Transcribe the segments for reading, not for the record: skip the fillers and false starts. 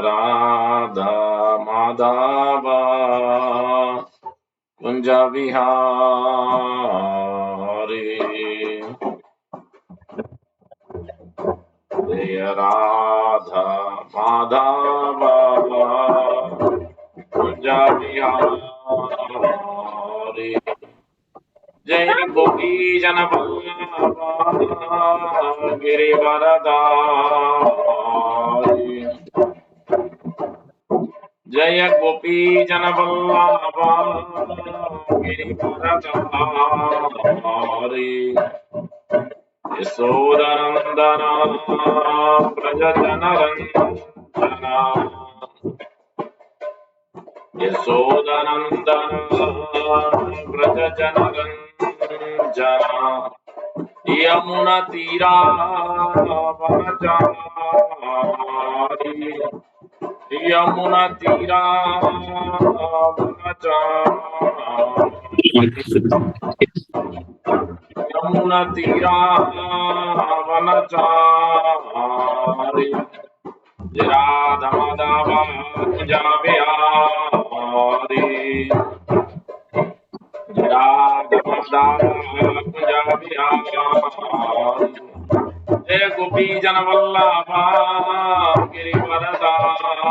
राधा माधव कुंज विहारी जय राधा माधव कुंज विहारी जय गोपी जन वल्लभ गिरिवरधारी जय गोपी जन वल्लभ गिरिवरधारी यशोदनंदन व्रज जनरंजना यशोदनंदन व्रज जनरंजना यमुना तीरा वनचारी यमुना तीरा वनचारी यमुना तीरा वनचारी राधा माधव कुंज विहारी राधा माधव कुंज विहारी जय गोपी जन वल्लभ गिरिवरधारी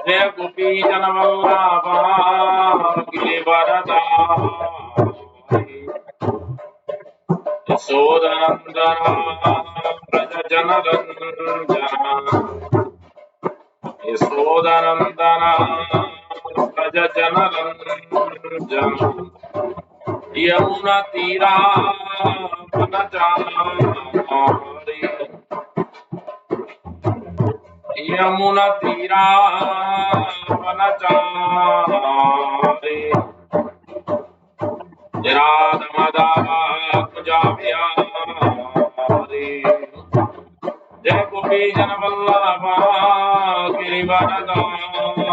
जय गोपी जन वल्लभ गिरिवरधारी यशोदनंदन व्रज जनरंजना यशोदनंदन व्रज जनरंजना यमुना तीरा वनचारी यमुना तीरा वनचारी राधा माधव कुंज विहारी जय गोपी जन वल्लभ गिरिवरधारी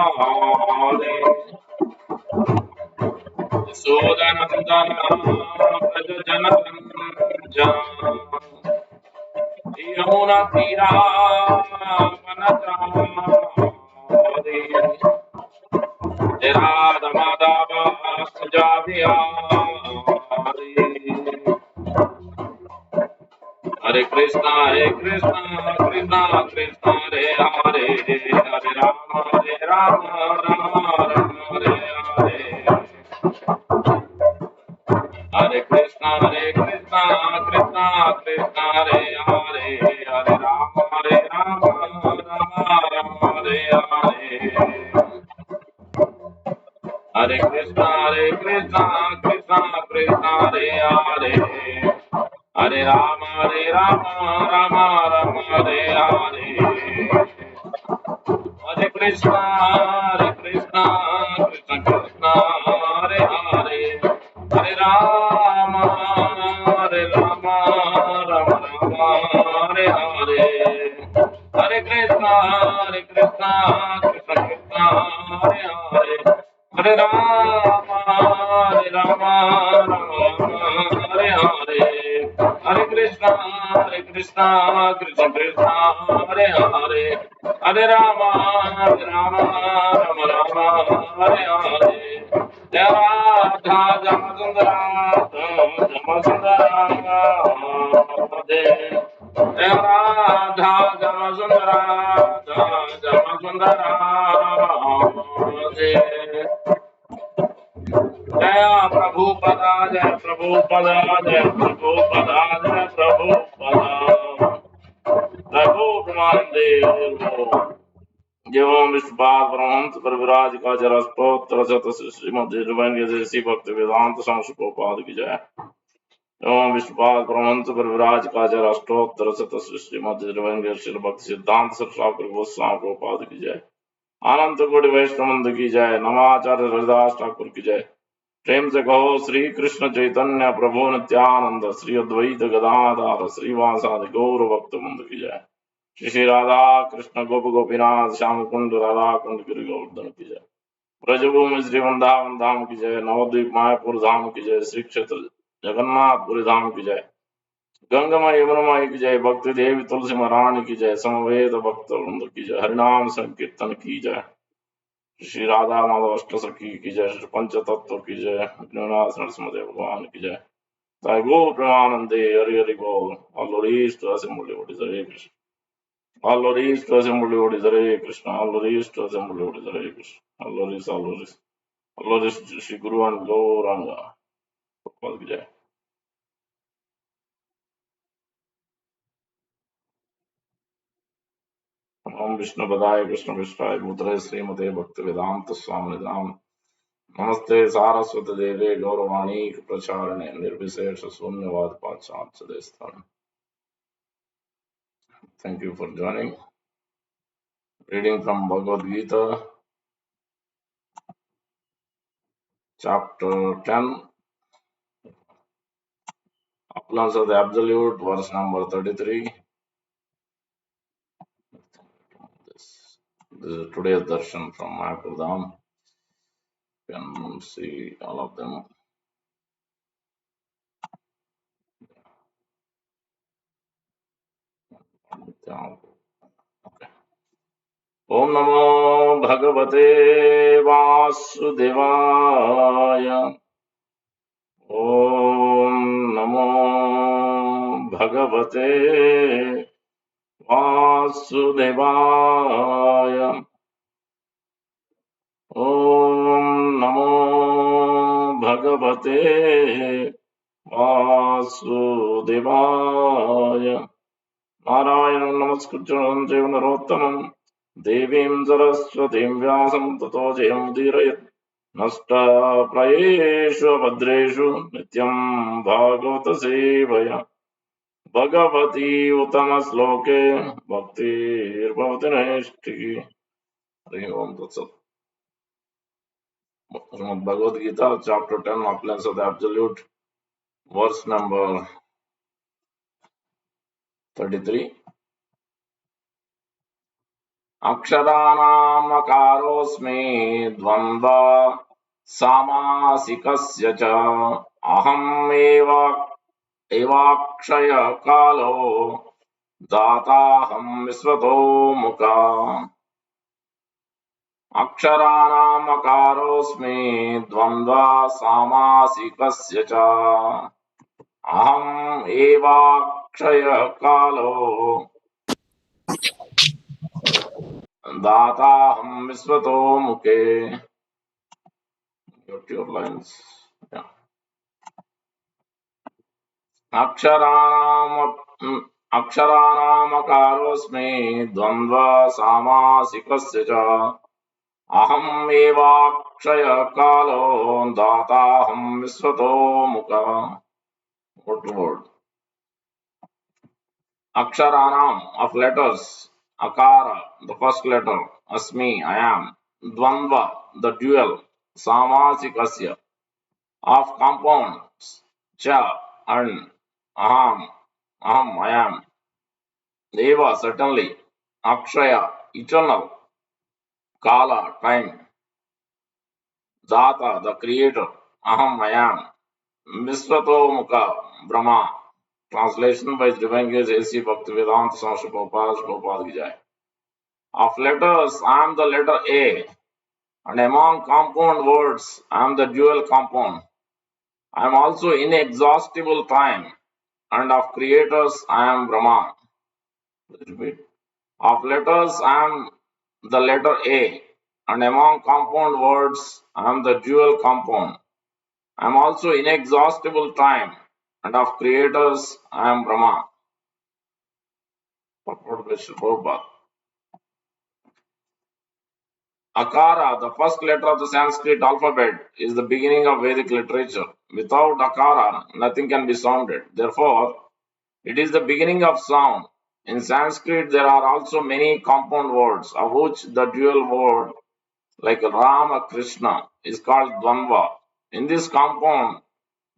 यशोदनंदन व्रज जनरंजना यमुना तीरा वनचारी राधा माधव कुंज विहारी हरे कृष्णा कृष्णा कृष्णा हरे हरे हरे राम राम राम हरे हरे हरे कृष्णा कृष्णा कृष्णा हरे हरे हरे राम राम राम हरे हरे हरे कृष्णा कृष्णा कृष्णा हरे हरे हरे राम राम राम हरे हरे हरे कृष्णा कृष्णा कृष्णा हरे हरे हरे राम राम राम हरे हरे हरे कृष्णा कृष्णा कृष्णा हरे हरे हरे राम राम हरे हरे हरे कृष्णा कृष्णा कृष्णा हरे हरे हरे राम राम राम हरे हरे जय राधा जम सुंदरा जय राधा जम सुंदरा जय प्रभु पदा जय प्रभु पदा जय प्रभु पदा जय प्रभु पदा प्रभु ब्रह्मांडे एवं विष्णुपाद परमहंस पर विराज का जरा स्तोत्र श्रीमद जैसी भक्ति वेदांत संशुकोपाद की जय एवं विष्णुपाद परमहंस पर विराज का जरा स्तोत्र श्रीमद श्री भक्ति सिद्धांत सरस्वती गोस्वामी की जय अनंत कोटि वैष्णव की जय नमाचार्य हरिदास ठाकुर की जय प्रेम से कहो श्री कृष्ण चैतन्य प्रभु नित्यानंद श्री अद्वैत गदाधर श्रीवासादि गौर भक्त वृंद की जय श्री राधा कृष्ण गोप गोपीनाथ श्याम कुंड राधा कुंड गिरि गोवर्धन की जय ब्रजभूमि श्री वृंदावन धाम की जय नवद्वीप मायापुर धाम की जय श्री क्षेत्र जगन्नाथपुरी धाम की जय गंगमा यमुना की जय, भक्ति देवी तुलसी महारानी की जय, समवेद भक्त वृंद की जय, हरिनाम संकीर्तन की जय, श्री राधा माधव अष्ट सखी की जय, श्री पंच तत्व की जय, विघ्ननाथ नरसिंहदेव भगवान की जय। Thy go Premanande, Hari Hari Bol, all glories to assembly what is Hare Krishna. All glories to assembly what is Hare Krishna. All glories to assembly what is Hare Krishna. All glories, all glories. All glories to Shri Guru and Gauranga. Prabhupada ki jai. Om Vishnu Padaya Krishna Vishwaya Bhutale Srimate Bhakti Vedanta Swami Dham. Namaste Saraswati Deve Gauravani Pracharane Nirvisesha Sunyavad Pachan Sadesthana. Thank you for joining. Reading from Bhagavad Gita, chapter 10, Opulences of the Absolute, verse number 33. This is today's darshan from Mayapur. You can see all of them. Okay. Om Namo Bhagavate Vasudevaya. Om Namo Bhagavate Vasudevaya. Om Namo Bhagavate Vasudevaya. Narayanam namaskritya devam narottamam devim saraswatim vyasam tato jayamudírayat. Nasta prayeshu abhadreshu nityam bhagavata sevaya. Bhagavati uttama sloke bhaktir bhavati naistiki. Hari Om Tatsat. Srimad Bhagavad Gita, chapter 10, Opulences of the Absolute, verse number 33. Aksharaṇāṁ akārosmi dvandva samāsikasya ca aham evakshaya kālo dātāham visvato mukha. Aksharaṇāṁ akārosmi dvandva samāsikasya ca aham evakshaya kālo Dataham Visvato Mukhe. Got your lines. Yeah. Aksharanam Akarosmi Dvandva Samasikasya ca Aham Evakshaya Kalo Dataham Visvato Mukha. Word to word. Aksharanam of letters. Akara, the first letter. Asmi, I am. Dvandva, the dual. Samasikasya, of compounds. Cha, and aham, I am. Deva, certainly. Akshaya, eternal. Kala, time. Data, the creator. Aham, I am. Visvato Mukha, Brahma. Translation by Divine Grace A.C. Bhaktivedanta Swami Prabhupada ki jai. Of letters, I am the letter A, and among compound words, I am the dual compound. I am also inexhaustible time, and of creators, I am Brahma. Repeat. Of letters, I am the letter A, and among compound words, I am the dual compound. I am also inexhaustible time, and of creators, I am Brahma. Purport by Srila Prabhupada. Akara, the first letter of the Sanskrit alphabet, is the beginning of Vedic literature. Without Akara, nothing can be sounded. Therefore, it is the beginning of sound. In Sanskrit, there are also many compound words, of which the dual word, like Rama, Krishna, is called Dvandva. In this compound,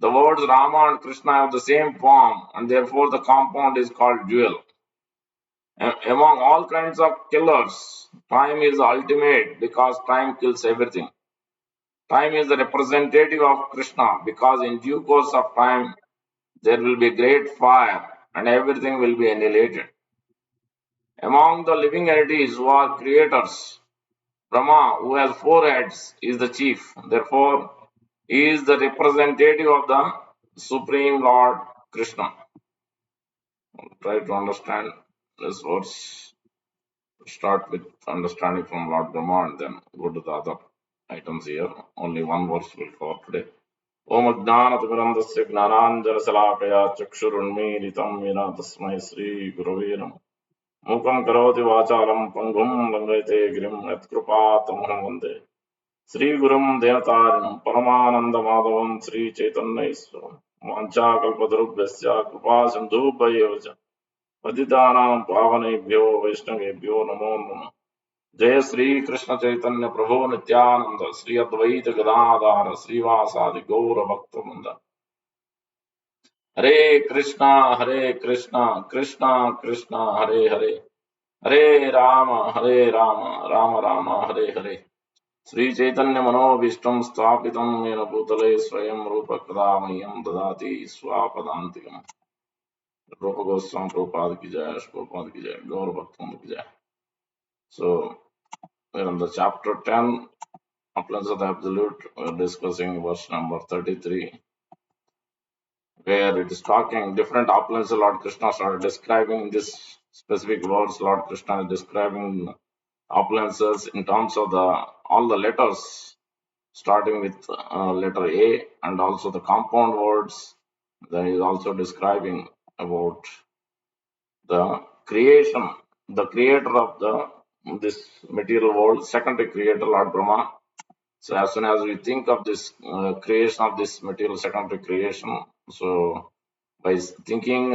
the words Rama and Krishna have the same form, and therefore the compound is called dual. Among all kinds of killers, time is the ultimate because time kills everything. Time is the representative of Krishna because in due course of time there will be great fire and everything will be annihilated. Among the living entities who are creators, Brahma, who has four heads, is the chief. Therefore, he is the representative of the Supreme Lord Krishna. Try to understand this verse. Start with understanding from Lord Brahma and then go to the other items here. Only one verse will cover today. Om Ajnanatimirandasya Gnananjalasalakaya Chakshurunmilitam Yena Tasmai Sri Gurave Namaः. Mukam Karoti Vachalam Pangum Langayate Girim Yatkrupatamaham Vande Sri Gurum Denatarinam Paramananda Madhavam Sri Chaitanya Iswaram Vancha Kalpatarubhyasya Kripa Sindhubhayavaja Patitanam Pavanebhyo Vaishnavebhyo Namo Namaः. जय श्री कृष्ण चैतन्य प्रभु नित्यानंद श्री अद्वैत गदाधार श्रीवासादि गौर भक्त वृंद हरे कृष्णा कृष्णा कृष्णा हरे हरे हरे राम राम राम हरे हरे श्री चैतन्य मनोभीष्टं स्थापितं येन भूतले स्वयं रूप कदा मह्यं ददाति स्वापदान्तिकम् रूप गोस्वामी प्रभुपाद की जय प्रभुपाद की जय गौर भक्तों की जय. So we're on the chapter 10, Opulences of the Absolute. We're discussing verse number 33, where it is talking different opulences. Lord Krishna started describing this specific verse. Lord Krishna is describing opulences in terms of all the letters, starting with letter A and also the compound words. Then he is also describing about the creation, the creator of this material world, secondary creator, Lord Brahma. So as soon as we think of this creation of this material secondary creation, so by thinking,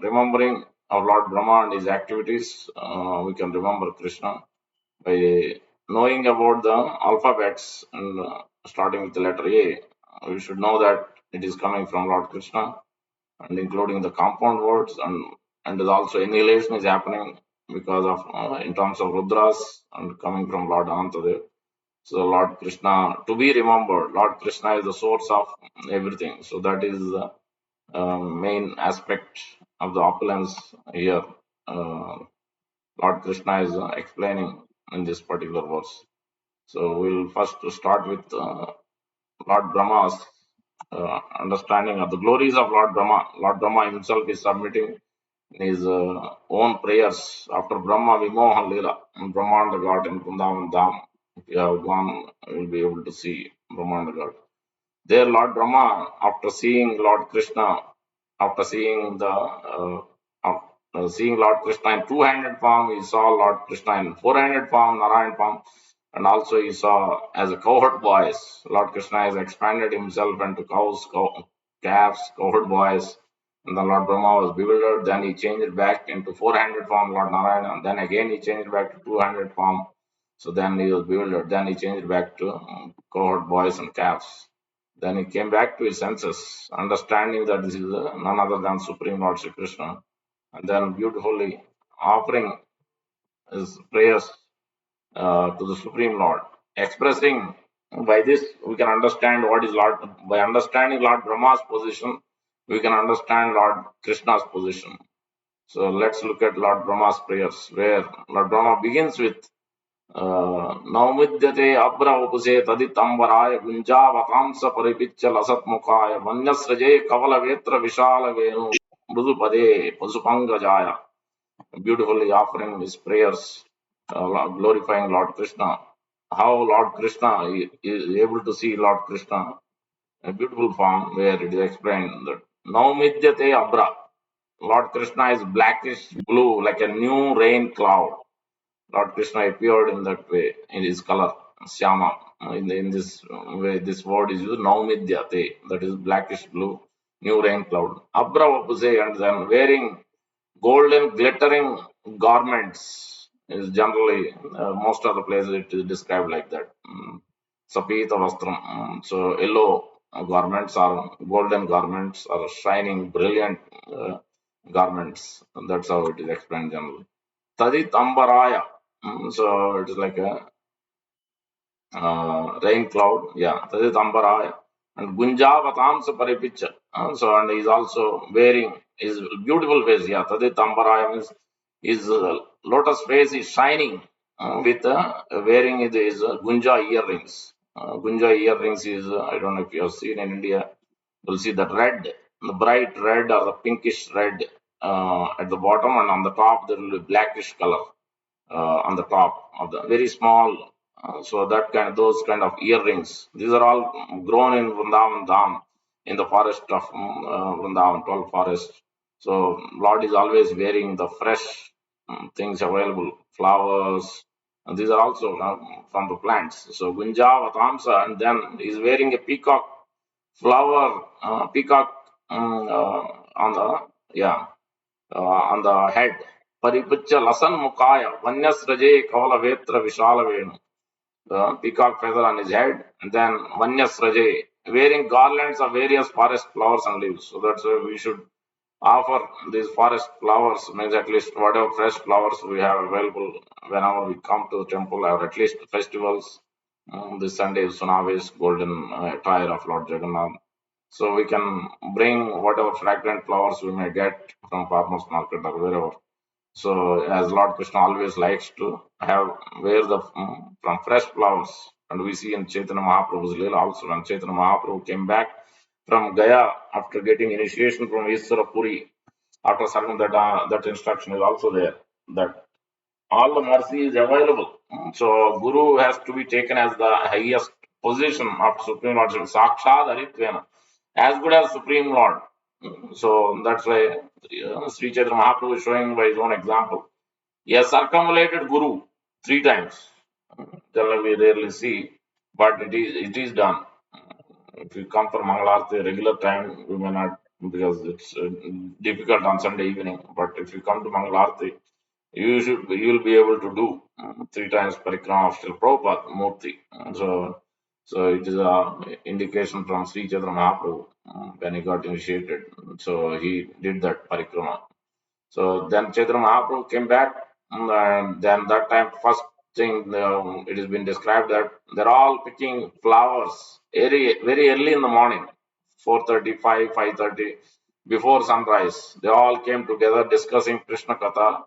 remembering our Lord Brahma and his activities, we can remember Krishna. By knowing about the alphabets and starting with the letter A, we should know that it is coming from Lord Krishna and including the compound words, and also annihilation is happening because of in terms of Rudras and coming from Lord Ananta. So Lord Krishna, to be remembered, Lord Krishna is the source of everything. So that is the main aspect of the opulence here. Lord Krishna is explaining in this particular verse. So we'll first start with Lord Brahma's understanding of the glories of Lord Brahma. Lord Brahma himself is submitting his own prayers after Brahma Vimohan Leela and Brahmanda God in Vrindavan Dham. If you have gone, you will be able to see Brahmanda God. There, Lord Brahma, after seeing Lord Krishna, after seeing seeing Lord Krishna in two-handed form, he saw Lord Krishna in four-handed form, Narayan form, and also he saw as a cowherd boys. Lord Krishna has expanded himself into cows, calves, cowherd boys. And then Lord Brahma was bewildered. Then he changed it back into four-handed form, Lord Narayana. And then again he changed it back to two-handed form. So then he was bewildered. Then he changed it back to cohort boys and calves. Then he came back to his senses, understanding that this is none other than Supreme Lord Shri Krishna. And then beautifully offering his prayers to the Supreme Lord, expressing by this we can understand what is Lord. By understanding Lord Brahma's position, we can understand Lord Krishna's position. So let's look at Lord Brahma's prayers, where Lord Brahma begins with नौमिद्यते Abu उपसे तदितंबराय गुंजावतांस परिपिच्च लसत्मुखाय वन्यसृजे कवलवेत्र Vishal Venu मृदुपदे पशुपंगजाय. Beautifully offering his prayers, glorifying Lord Krishna. How Lord Krishna is able to see Lord Krishna, a beautiful form where it is explained that Naumidyate Abra. Lord Krishna is blackish blue like a new rain cloud. Lord Krishna appeared in that way, in his color, Syama. In this way, this word is used, Naumidyate, that is blackish blue, new rain cloud. Abra Vapuse, and then wearing golden glittering garments is generally, most of the places it is described like that. Sapita Vastram. So yellow garments are golden garments or shining, brilliant garments. And that's how it is explained generally. Tadit Ambaraya. So it is like a rain cloud. Yeah, Tadit Ambaraya. and Gunjavatamsa Paripicha. And he's also wearing his beautiful face. Yeah, Taditambaraya means his lotus face is shining with wearing his Gunja earrings. Gunja earrings is, I don't know if you have seen in India, you'll see that red, the bright red or the pinkish red at the bottom, and on the top there will be blackish color on the top of the very small. So that kind, those kind of earrings. These are all grown in Vrindavan Dham, in the forest of Vrindavan, 12 forest. So Lord is always wearing the fresh things available, flowers. And these are also from the plants. So Gunja Vatamsa, and then he's wearing a peacock flower, peacock on the, yeah, on the head. Paripucha lasan mukaya, vanyasraje kavala vetra vishala venu. The peacock feather on his head, and then vanyasraje, wearing garlands of various forest flowers and leaves. So that's why we should offer these forest flowers, means at least whatever fresh flowers we have available whenever we come to the temple, or at least festivals. This Sunday is Sunave's golden attire of Lord Jagannath. So we can bring whatever fragrant flowers we may get from farmers market or wherever. So as Lord Krishna always likes to have wear the from fresh flowers, and we see in Chaitanya Mahaprabhu's Leela also, when Chaitanya Mahaprabhu came back from Gaya after getting initiation from Iswara Puri, after serving that that instruction is also there, that all the mercy is available. So Guru has to be taken as the highest position of Supreme Lordship, Sakshad Haritvena, as good as Supreme Lord. So that's why Sri Chaitanya Mahaprabhu is showing by his own example. He has circumambulated Guru 3 times. Generally, we rarely see, but it is done. If you come for Mangalarti regular time, we may not, because it's difficult on Sunday evening. But if you come to Mangalarti, you will be able to do 3 times parikrama of Srila Prabhupada Murti. So it is a indication from Sri Chaitanya Mahaprabhu when he got initiated. So he did that parikrama. So then Chaitanya Mahaprabhu came back, and then that time, first thing, it has been described that they're all picking flowers very early in the morning, 4:35, 5:30, before sunrise. They all came together discussing Krishna Katha.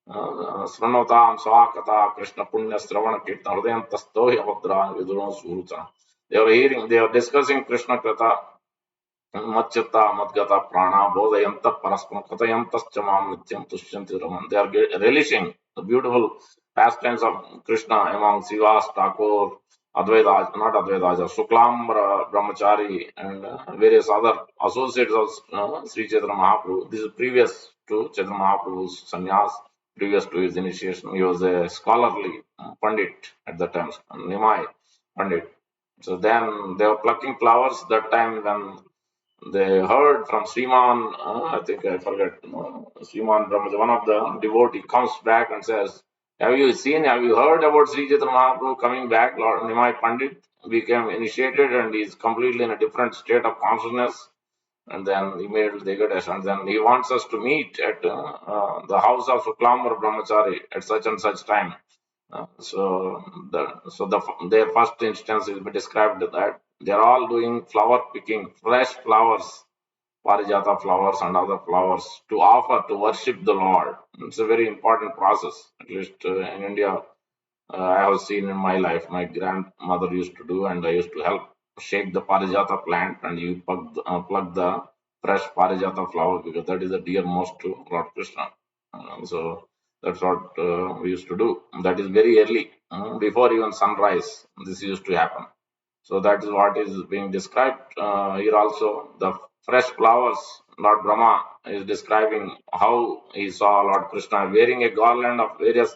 Sranotam Swakata Krishna Punya Sravana Kirtan Hridayantasto Yavadra Vidurona Suruta. They were discussing Krishna Katha. Matchata Madgata Prana Bodhayanta Paraspana Katayantaschamam Nityam Tushyanti Raman. They are relishing the beautiful pastimes of Krishna among Sivas, Thakur, Advaita, not Advaita, Suklambra, Brahmachari, and various other associates of Sri Chaitanya Mahaprabhu. This is previous to Chaitanya Mahaprabhu's sannyas, previous to his initiation. He was a scholarly Pandit at that time, Nimai Pandit. So then they were plucking flowers that time when they heard from Sriman, I think I forget, Sriman Brahma, one of the devotee comes back and says, have you seen, have you heard about Sri Chaitanya Mahaprabhu coming back? Lord Nimai Pandit became initiated and he's completely in a different state of consciousness. And then immediately they get and then he wants us to meet at the house of Suklambar Brahmachari at such and such time. Their first instance will be described that they are all doing flower picking, fresh flowers, parijata flowers and other flowers to offer to worship the Lord. It's a very important process. At least in India, I have seen in my life. My grandmother used to do, and I used to help shake the parijata plant, and you plug the fresh parijata flower because that is the dearmost to Lord Krishna. So that's what we used to do. That is very early, before even sunrise. This used to happen. So that is what is being described here also. The fresh flowers, Lord Brahma is describing how he saw Lord Krishna wearing a garland of various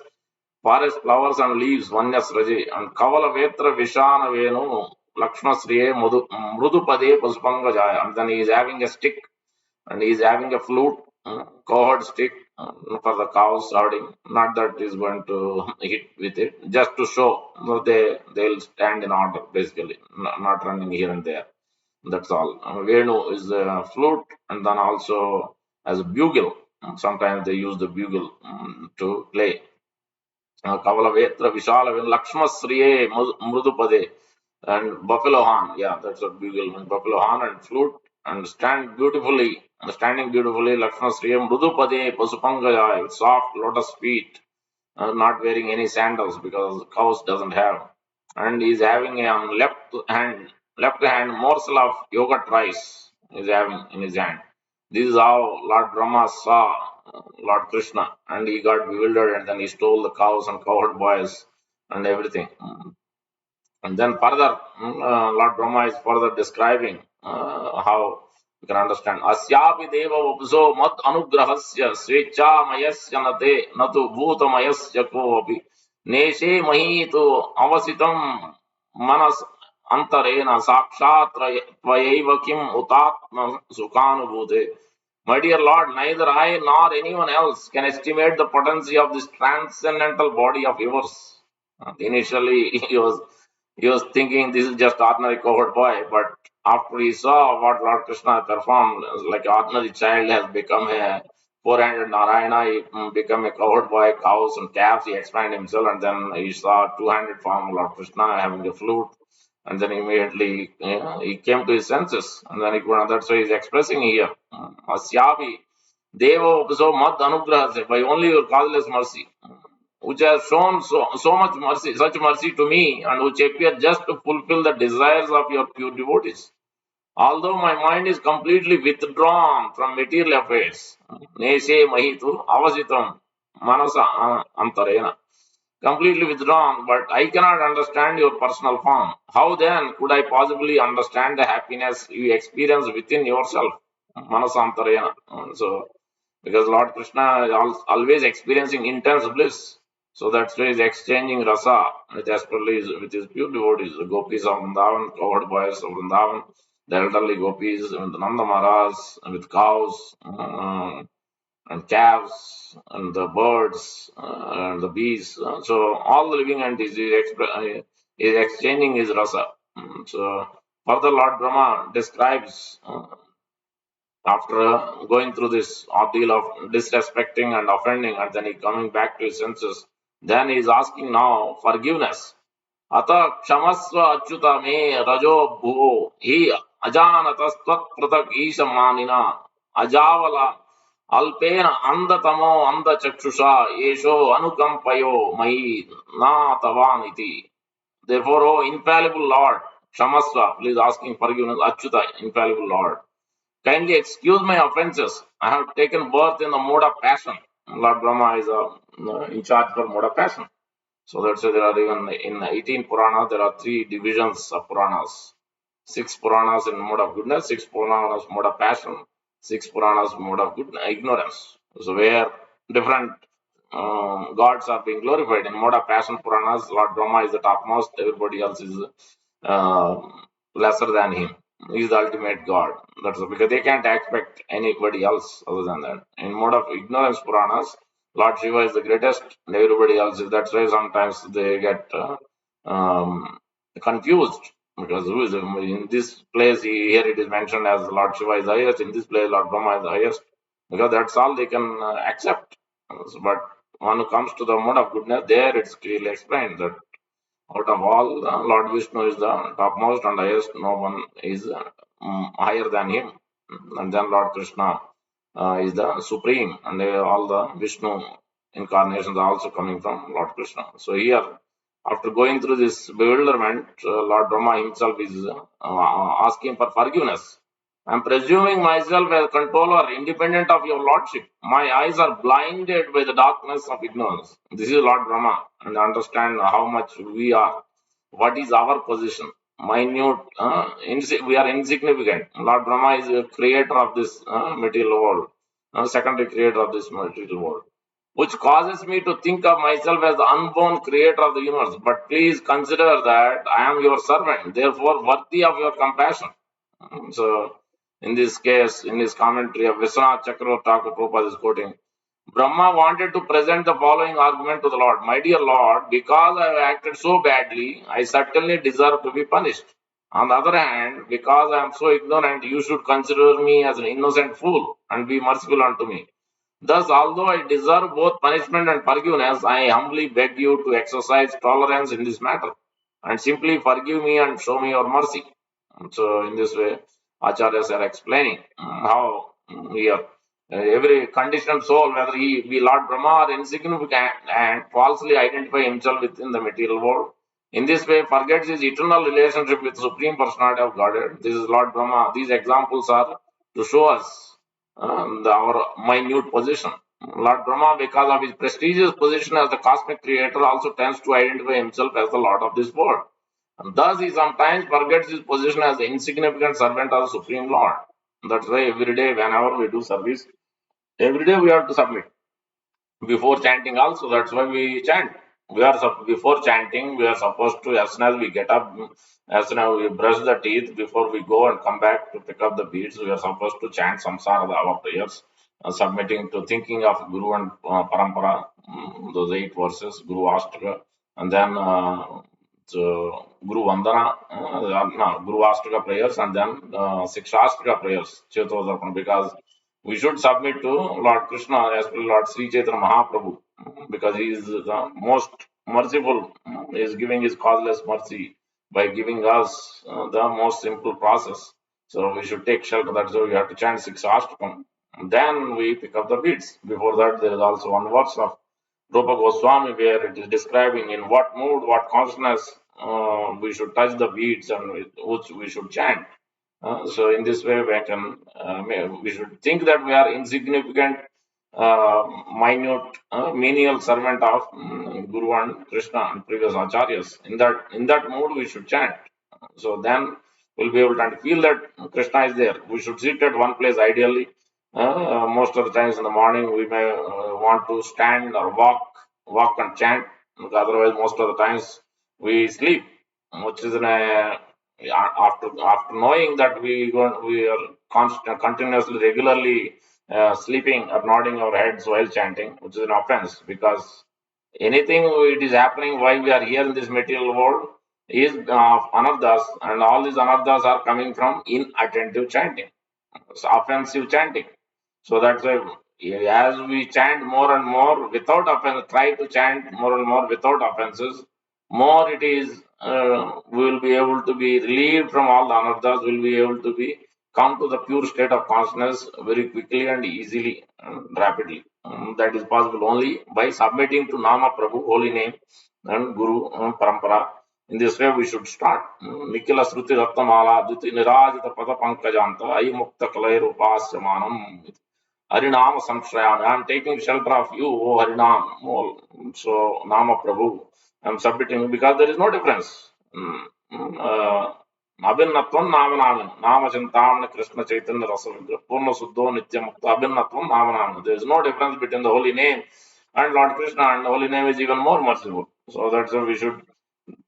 forest flowers and leaves, Vanyas Raji, and Kavala Vetra Vishana Venu, Lakshma Sriye Mrudupade Puspanga Jaya. And then he is having a stick and he is having a flute, cohort stick for the cows herding. Not that is going to hit with it, just to show they'll stand in order basically, not running here and there. That's all. Venu is a flute, and then also as a bugle. Sometimes they use the bugle to play. Kavala Vetra Vishala Lakshma Sriye Mrudupade. and buffalo horn. Yeah, that's what bugle means. Buffalo horn and flute and standing beautifully. Lakshmana Sriyam Mrudupade Pasupangaya with soft lotus feet, not wearing any sandals because cows doesn't have, and he's having a left hand morsel of yogurt rice is having in his hand. This is how Lord Brahma saw Lord Krishna, and he got bewildered, and then he stole the cows and cowherd boys and everything. And then further, Lord Brahma is further describing how you can understand. Asyapi deva vapso mad anugrahasya svecha mayasya nate natu bhuta mayasya ko api neshe mahitu avasitam manas antarena sakshat tvayaiva kim utatma sukhanubhute. My dear Lord, neither I nor anyone else can estimate the potency of this transcendental body of yours. Initially, he was thinking this is just ordinary cohort boy, but after he saw what Lord Krishna performed, like ordinary child has become a four-handed Narayana, he became a cohort boy, cows and calves, he expanded himself, and then he saw two-handed form of Lord Krishna having a flute, and then immediately he came to his senses, and then he could, that's why he's expressing here, Asyavi, Devo, so mad anugrahase, by only your causeless mercy which has shown so much mercy, such mercy to me, and which appear just to fulfill the desires of your pure devotees. Although my mind is completely withdrawn from material affairs, Neshe Mahitu Avasitam Manasa Antarena, completely withdrawn, but I cannot understand your personal form. How then could I possibly understand the happiness you experience within yourself? Manasantarena. So, because Lord Krishna is always experiencing intense bliss. So that's why he's exchanging rasa with his pure devotees, the gopis of Vrindavan, covered boys of Vrindavan, the elderly gopis with Nanda Maharaj, with cows, and calves and the birds and the bees. So all the living entities is exchanging his rasa. So further, Lord Brahma describes after going through this ordeal of disrespecting and offending, and then he coming back to his senses. Then he is asking now forgiveness. Ata kshamasva achyuta me rajo bhuvo hi ajanatastvat pratak ishamanina ajavala alpena andatamo andachakshusha yesho anukampayo mai na tavaniti. Therefore, O infallible Lord, kshamasva, please asking forgiveness, achyuta, infallible Lord. Kindly excuse my offenses. I have taken birth in the mode of passion. Lord Brahma is in charge for mode of passion. So that's why there are even in 18 Puranas, there are three divisions of Puranas. Six Puranas in mode of goodness, six Puranas mode of passion, six Puranas mode of ignorance. So where different gods are being glorified. In mode of passion Puranas, Lord Brahma is the topmost, everybody else is uh, lesser than him. He is the ultimate God. That's because they can't expect anybody else other than that. In mode of ignorance Puranas, Lord Shiva is the greatest, and everybody else is. That's why sometimes they get confused because who is in this place here it is mentioned as Lord Shiva is the highest. In this place, Lord Brahma is the highest because that's all they can accept. But one who comes to the mode of goodness, there it's clearly explained that out of all, Lord Vishnu is the topmost and highest. No one is higher than him. And then Lord Krishna is the supreme, and all the Vishnu incarnations are also coming from Lord Krishna. So here, after going through this bewilderment, Lord Brahma himself is asking for forgiveness. I'm presuming myself as controller, independent of your lordship. My eyes are blinded by the darkness of ignorance. This is Lord Brahma, and understand how much we are. What is our position? Minute, we are insignificant. Lord Brahma is the creator of this material world, secondary creator of this material world, which causes me to think of myself as the unborn creator of the universe. But please consider that I am your servant, therefore worthy of your compassion. So, in this case, in his commentary of Vishwanath Chakravarti Thakur Prabhupada is quoting, Brahma wanted to present the following argument to the Lord. My dear Lord, because I have acted so badly, I certainly deserve to be punished. On the other hand, because I am so ignorant, you should consider me as an innocent fool and be merciful unto me. Thus, although I deserve both punishment and forgiveness, I humbly beg you to exercise tolerance in this matter. and simply forgive me and show me your mercy. So in this way, acharyas are explaining how here every conditioned soul, whether he be Lord Brahma or insignificant, and falsely identify himself within the material world. In this way, forgets his eternal relationship with Supreme Personality of Godhead. This is Lord Brahma. These examples are to show us our minute position. Lord Brahma, because of his prestigious position as the cosmic creator, also tends to identify himself as the Lord of this world. And thus, he sometimes forgets his position as the insignificant servant of the Supreme Lord. That's why every day, whenever we do service, every day we have to submit before chanting also. That's why we chant. Before chanting, we are supposed to, as soon as we get up, as soon as we brush the teeth, before we go and come back to pick up the beads, we are supposed to chant samsara our prayers, submitting to thinking of Guru and Parampara, those 8 verses, Guru Ashtaka, and then Guru Vandana, no, Guru Ashtaka prayers, and then Sikshashtaka prayers, Chetodarpana, because we should submit to Lord Krishna as well Lord Sri Chaitanya Mahaprabhu, because he is the most merciful. He is giving his causeless mercy by giving us the most simple process. So we should take shelter. That's why we have to chant 6 Ashtakam. Then we pick up the beads. Before that, there is also one verse of Rupa Goswami where it is describing in what mood, what consciousness we should touch the beads and which we should chant. So in this way, we should think that we are insignificant, minute, menial servant of Guru and Krishna and previous acharyas. In that mood, we should chant. So then we'll be able to feel that Krishna is there. We should sit at one place ideally. Most of the times in the morning, we may want to stand or walk and chant. Otherwise, most of the times we sleep, which is after knowing that we are continuously regularly sleeping or nodding our heads while chanting, which is an offense, because anything it is happening while we are here in this material world is anarthas, and all these anarthas are coming from inattentive chanting, it's offensive chanting. So that's why as we chant more and more without offense, try to chant more and more without offenses, more it is we will be able to be relieved from all the anarthas, will be able to be come to the pure state of consciousness very quickly and easily and rapidly. That is possible only by submitting to Nama Prabhu, holy name, and Guru Parampara. In this way, we should start. Nikila Sruti Rattamala, Duti Nirajita Pada Pankajanta, Ai Mukta Kalair Upasyamanam, Harinama Samshrayami. I am taking shelter of you, O Harinam. So, Nama Prabhu, I am submitting because there is no difference. Abhinnatvam Namanami, Nama Chintamana Krishna Chaitanya Rasa Purna Suddho Nitya Mukta Abhinnatvam Namanami. There is no difference between the holy name and Lord Krishna, and the holy name is even more merciful. So that's why we should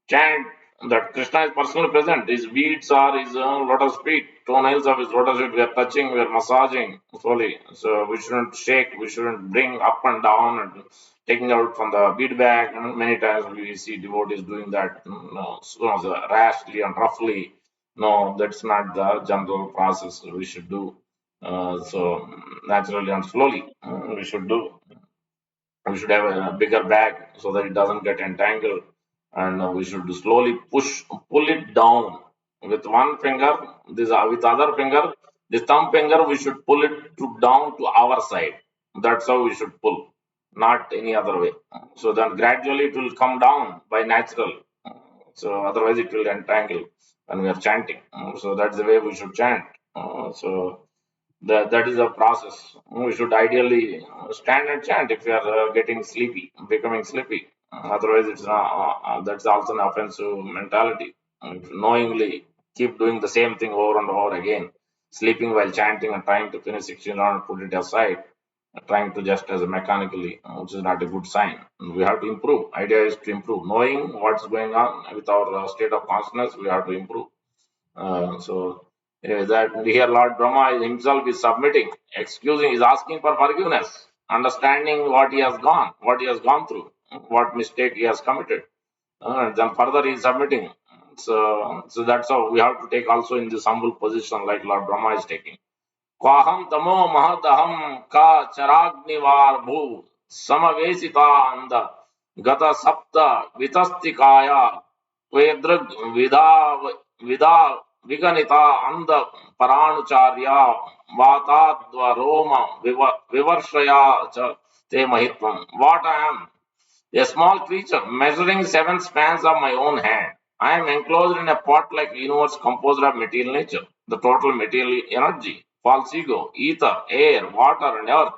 chant that Krishna is personally present. His beads are his lotus feet, toenails of his lotus feet. We are touching, we are massaging slowly. So we shouldn't shake, we shouldn't bring up and down and taking out from the bead bag. Many times we see devotees doing that rashly and roughly. No, that's not the general process we should do. So naturally and slowly we should do. We should have a bigger bag so that it doesn't get entangled, and we should slowly pull it down with one finger. This with other finger, the thumb finger, we should pull it down to our side. That's how we should pull, not any other way. So then gradually it will come down by natural. So otherwise it will entangle when we are chanting. So that's the way we should chant. So that is a process. We should ideally stand and chant if we are getting sleepy, becoming sleepy. Otherwise, it's that's also an offensive mentality. If knowingly keep doing the same thing over and over again, sleeping while chanting and trying to finish 16 rounds and put it aside, trying to just as a mechanically, which is not a good sign. We have to improve. Idea is to improve. Knowing what's going on with our state of consciousness, we have to improve. That here Lord Brahma himself is submitting, excusing, is asking for forgiveness, understanding what he has gone through, what mistake he has committed. And then further he is submitting. So that's how we have to take also in this humble position like Lord Brahma is taking. Kwaham tamo mahadaham ka charagnivar bhu samavesita anda gata sapta vitastikaya Vedrug Vida Vida Viganita Anda Paranucharya Vatadva Roma Vivarshaya Te Mahitvam. What I am? A small creature measuring 7 spans of my own hand. I am enclosed in a pot like universe composed of material nature, the total material energy, false ego, ether, air, water, and earth.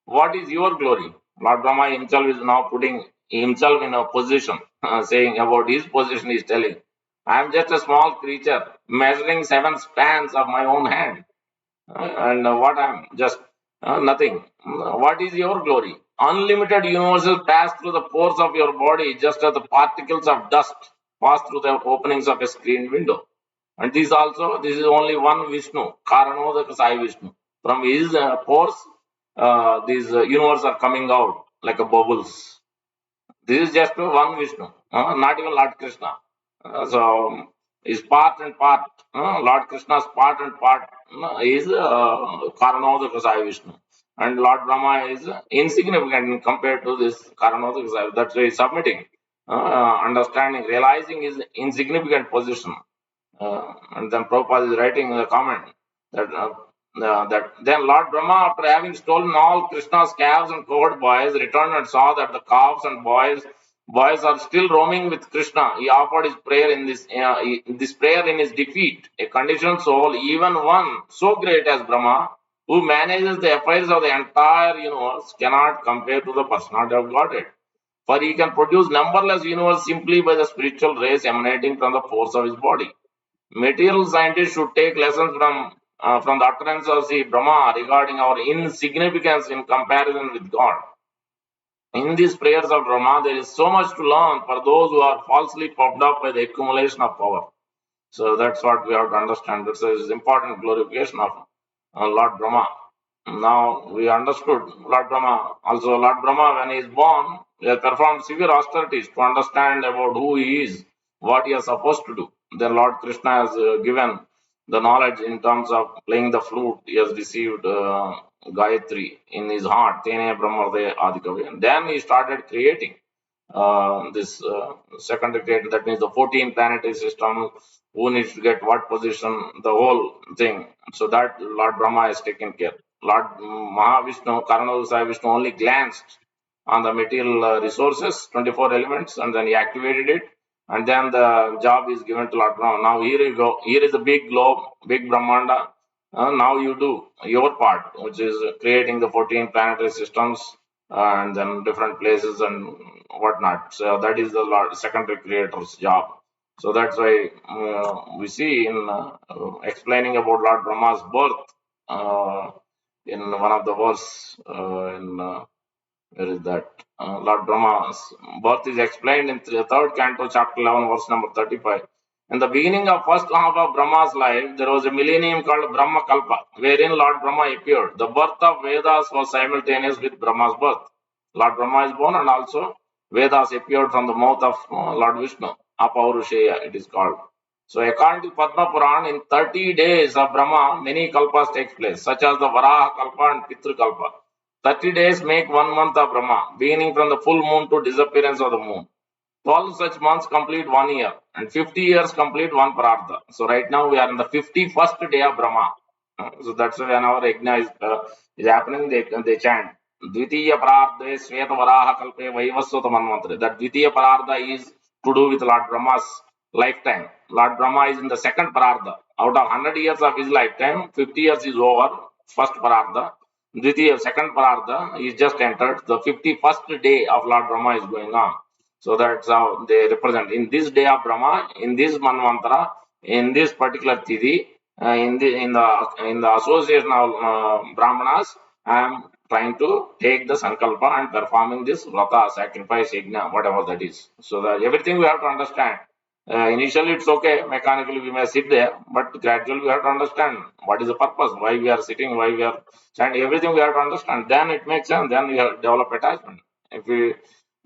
What is your glory? Lord Brahma himself is now putting himself in a position, saying about his position, he is telling, I am just a small creature measuring 7 spans of my own hand. And what I am just nothing. What is your glory? Unlimited universes pass through the pores of your body just as the particles of dust pass through the openings of a screen window. And this is only one Vishnu, Karanodaka Sai Vishnu. From his pores, these universes are coming out like a bubbles. This is just one Vishnu, not even Lord Krishna. So is part and part. Lord Krishna's part and part is Karanodaka Sai Vishnu. And Lord Brahma is insignificant compared to this Karanodaka Sai. That's why he's submitting, understanding, realizing his insignificant position. And then Prabhupada is writing in the comment that that then Lord Brahma, after having stolen all Krishna's calves and cohort boys, returned and saw that the calves and boys are still roaming with Krishna. He offered his prayer in this prayer in his defeat. A conditioned soul, even one so great as Brahma, who manages the affairs of the entire universe, cannot compare to the personality of Godhead. For he can produce numberless universes simply by the spiritual rays emanating from the force of his body. Material scientists should take lessons from the utterance of Sri Brahma regarding our insignificance in comparison with God. In these prayers of Brahma, there is so much to learn for those who are falsely puffed up by the accumulation of power. So that's what we have to understand. This is important glorification of Lord Brahma. Now we understood Lord Brahma. Also, Lord Brahma, when he is born, he has performed severe austerities to understand about who he is, what he is supposed to do. Then Lord Krishna has given the knowledge in terms of playing the flute. He has received Gayatri in his heart. Tene Brahmarde Adikavi. And then he started creating this secondary creator, that means the 14 planetary system, who needs to get what position, the whole thing. So that Lord Brahma has taken care. Lord Mahavishnu, Karnal Sai Vishnu only glanced on the material resources, 24 elements, and then he activated it. And then the job is given to Lord Brahma. Now here you go. Here is a big globe, big Brahmanda. Now you do your part, which is creating the 14 planetary systems and then different places and whatnot. So that is the secondary creator's job. So that's why we see in explaining about Lord Brahma's birth in one of the verse in where is that? Lord Brahma's birth is explained in the third canto, chapter 11, verse number 35. In the beginning of first half of Brahma's life, there was a millennium called Brahma Kalpa, wherein Lord Brahma appeared. The birth of Vedas was simultaneous with Brahma's birth. Lord Brahma is born and also Vedas appeared from the mouth of Lord Vishnu. Apaurusheya, it is called. So according to Padma Puran, in 30 days of Brahma, many kalpas take place, such as the Varaha Kalpa and Pitru Kalpa. 30 days make 1 month of Brahma, beginning from the full moon to disappearance of the moon. 12 such months complete 1 year, and 50 years complete one Prartha. So right now we are in the 51st day of Brahma. So that's when our yajna is happening. They chant Dvitiya Prartha Sveta Varaha Kalpe Vaivaswata Manvantri. That Dvitiya Prartha is to do with Lord Brahma's lifetime. Lord Brahma is in the second Prartha. Out of 100 years of his lifetime, 50 years is over. First Prartha. Dvitiya, second Prartha, is just entered. The 51st day of Lord Brahma is going on. So that's how they represent. In this day of Brahma, in this Manvantara, in this particular Tithi, in the association of Brahmanas, I am trying to take the Sankalpa and performing this Vrata, sacrifice, yajna, whatever that is. So that everything we have to understand. Initially, it's okay. Mechanically, we may sit there, but gradually, we have to understand what is the purpose, why we are sitting, why we are standing. Everything we have to understand. Then it makes sense. Then we have develop attachment. If we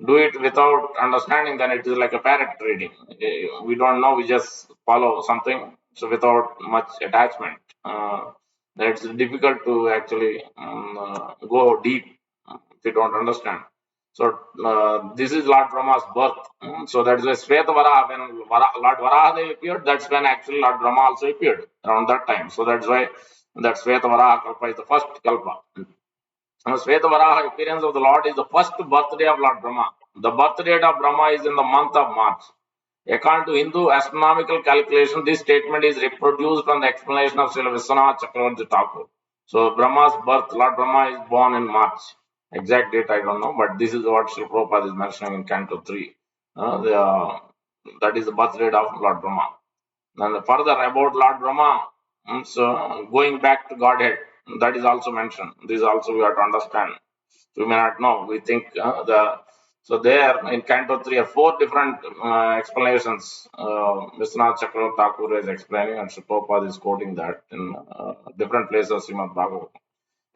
do it without understanding, then it is like a parrot trading. We don't know. We just follow something. So without much attachment, it's difficult to actually go deep if you don't understand. So this is Lord Brahma's birth. So that is why Sweta Varaha, when Lord Varaha appeared, that's when actually Lord Brahma also appeared around that time. So that's why that Sweta Varaha Kalpa is the first Kalpa. Sweta Varaha appearance of the Lord is the first birthday of Lord Brahma. The birth date of Brahma is in the month of March. According to Hindu astronomical calculation, this statement is reproduced from the explanation of Srila Vishwanath Chakravarti Thakur. So Brahma's birth, Lord Brahma is born in March. Exact date I don't know, but this is what Srila Prabhupada is mentioning in Canto 3. That is the birth date of Lord Brahma. And further about Lord Brahma, so going back to Godhead, that is also mentioned. This also we have to understand. We may not know. We think so there in Canto 3 are four different explanations. Vishwanath Chakravarti Thakur is explaining, and Srila Prabhupada is quoting that in different places, Srimad Bhagavatam.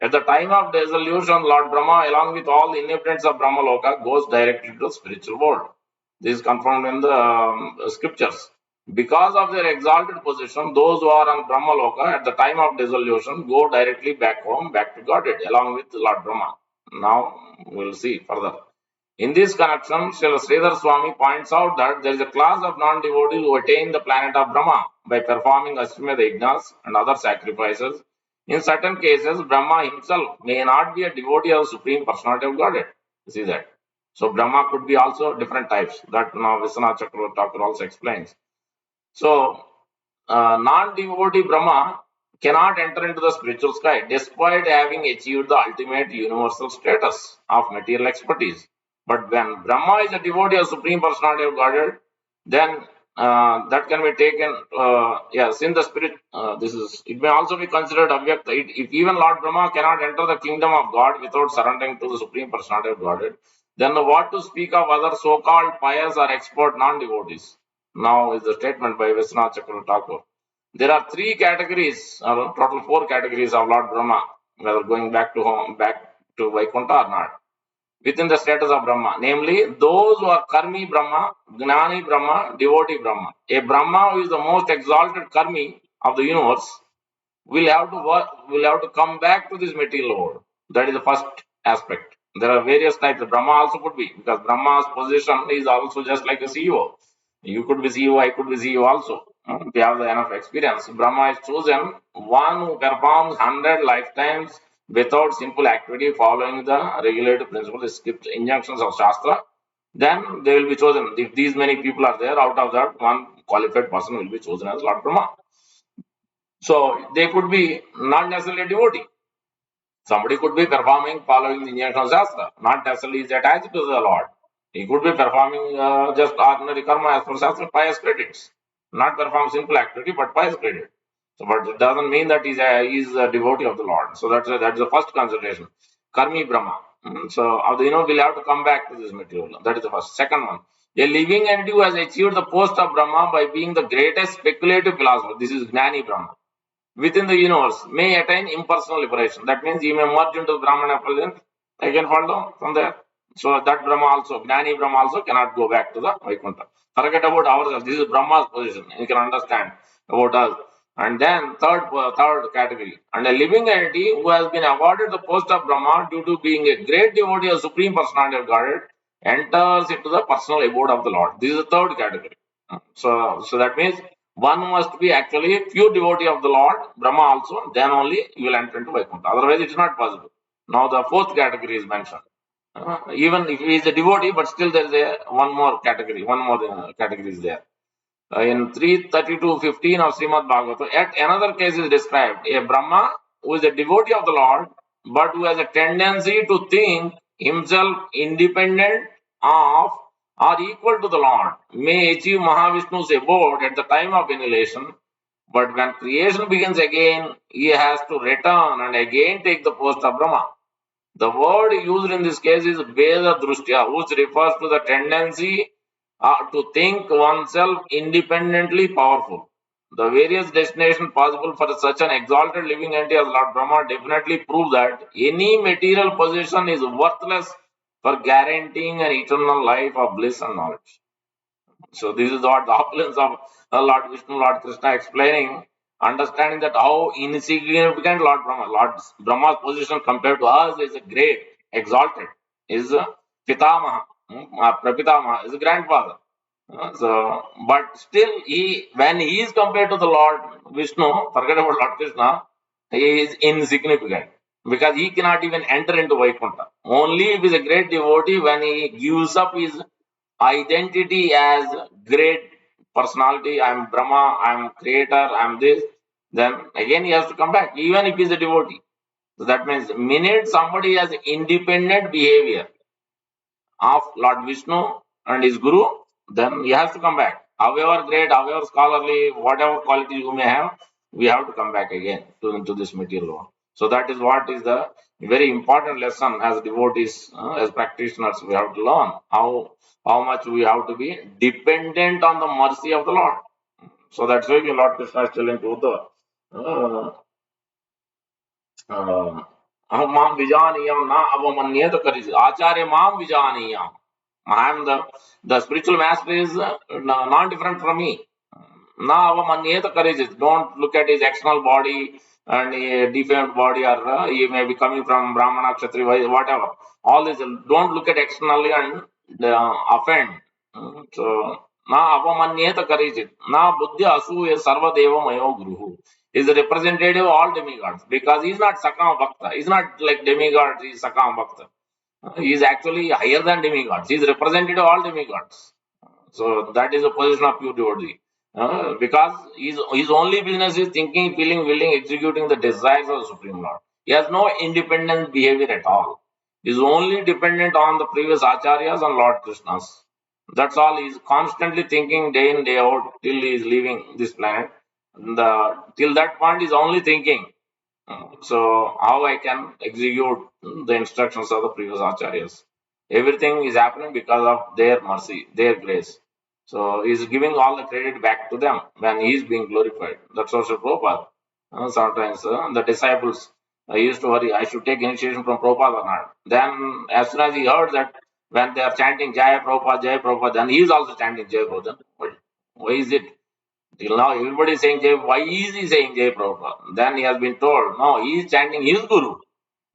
At the time of dissolution, Lord Brahma, along with all the inhabitants of Brahma Loka, goes directly to the spiritual world. This is confirmed in the scriptures. Because of their exalted position, those who are on Brahma Loka at the time of dissolution go directly back home, back to Godhead, along with Lord Brahma. Now we'll see further. In this connection, Srila Sridhar Swami points out that there is a class of non-devotees who attain the planet of Brahma by performing Ashwamedha yajnas and other sacrifices. In certain cases, Brahma himself may not be a devotee of Supreme Personality of Godhead. You see that? So Brahma could be also different types. That now Vishwanath Chakravarti Thakur also explains. So non-devotee Brahma cannot enter into the spiritual sky despite having achieved the ultimate universal status of material expertise. But when Brahma is a devotee of Supreme Personality of Godhead, then that can be taken, since the spirit, it may also be considered avyakta. If even Lord Brahma cannot enter the kingdom of God without surrendering to the Supreme Personality of Godhead, then what to speak of other so-called pious or expert non-devotees? Now is the statement by Vishwanath Chakravarti Thakur. There are three categories, or total four categories of Lord Brahma, whether going back to home, back to Vaikuntha or not, within the status of Brahma, namely those who are Karmi Brahma, Gnani Brahma, Devotee Brahma. A Brahma who is the most exalted Karmi of the universe will have to come back to this material world. That is the first aspect. There are various types. Brahma also could be, because Brahma's position is also just like a CEO. You could be CEO, I could be CEO also. We have enough experience. Brahma is chosen one who performs 100 lifetimes without simple activity, following the regulated principles, strict injunctions of Shastra. Then they will be chosen. If these many people are there, out of that, one qualified person will be chosen as Lord Brahma. So they could be not necessarily a devotee. Somebody could be performing following the injunction of Shastra, not necessarily is attached to the Lord. He could be performing just ordinary karma as per Shastra, pious credits. Not perform simple activity, but pious credit. So, but it doesn't mean that he's a devotee of the Lord. So that's the first consideration. Karmi Brahma. So we'll have to come back to this material. That is the first. Second one. A living entity who has achieved the post of Brahma by being the greatest speculative philosopher. This is Gnani Brahma within the universe may attain impersonal liberation. That means he may merge into the Brahman effulgence, again fall down from there. So that Brahma also, Gnani Brahma also cannot go back to the Vaikuntha. Forget about ourselves. This is Brahma's position. You can understand about us. And then third category. And a living entity who has been awarded the post of Brahma due to being a great devotee of Supreme Personality of Godhead enters into the personal abode of the Lord. This is the third category. So that means one must be actually a pure devotee of the Lord, Brahma also, then only you will enter into Vaikuntha. Otherwise, it is not possible. Now, the fourth category is mentioned. Even if he is a devotee, but still there is one more category is there. In 332.15 of Srimad Bhagavatam, yet another case is described. A Brahma who is a devotee of the Lord, but who has a tendency to think himself independent of or equal to the Lord, may achieve Mahavishnu's abode at the time of annihilation, but when creation begins again, he has to return and again take the post of Brahma. The word used in this case is Veda Drushtya, which refers to the tendency to think oneself independently powerful. The various destinations possible for such an exalted living entity as Lord Brahma definitely prove that any material possession is worthless for guaranteeing an eternal life of bliss and knowledge. So this is what the opulence of Lord Vishnu, Lord Krishna explaining, understanding that how insignificant Lord Brahma's position compared to us is great, exalted, is Pitamaha, Prapitamaha is a grandfather. But still, when he is compared to the Lord Vishnu, forget about Lord Krishna, he is insignificant because he cannot even enter into Vaikuntha. Only if he is a great devotee when he gives up his identity as great personality. I am Brahma, I am creator, I am this. Then again he has to come back, even if he is a devotee. So that means minute somebody has independent behavior of Lord Vishnu and his Guru, then he has to come back. However great, however scholarly, whatever quality you may have, we have to come back again to this material world. So that is what is the very important lesson as devotees, as practitioners, we have to learn how much we have to be dependent on the mercy of the Lord. So that's why Lord Krishna is telling to Uddhava, uh, अहम माम विजानीयम na avamanyet karisi. Acharya mam vijaniyam. I am the spiritual master is non different from me. Na avamanyet karisi. Don't look at his external body and a deformed body, or he may be coming from Brahmana, Kshatriya, whatever. All this, don't look at externally and offend. So, na avamanyet karisi. Na buddhi asuya sarva deva mayo guruhu is a representative of all demigods because he is not Sakama Bhakta. He is not like demigods, he is Sakama Bhakta. He is actually higher than demigods. He is representative of all demigods. So that is the position of pure devotee. Because his only business is thinking, feeling, willing, executing the desires of the Supreme Lord. He has no independent behavior at all. He is only dependent on the previous acharyas and Lord Krishna's. That's all. He is constantly thinking day in, day out till he is leaving this planet. Till that point, he is only thinking. So how I can execute the instructions of the previous acharyas? Everything is happening because of their mercy, their grace. So he is giving all the credit back to them when he is being glorified. That's also Prabhupada. Sometimes the disciples used to worry, I should take initiation from Prabhupada or not. Then as soon as he heard that when they are chanting Jai Prabhupada, then he is also chanting Jai Prabhupada. Why is it? Till now, everybody is saying Jai. Why is he saying Jai Prabhupada? Then he has been told, no, he is chanting his Guru.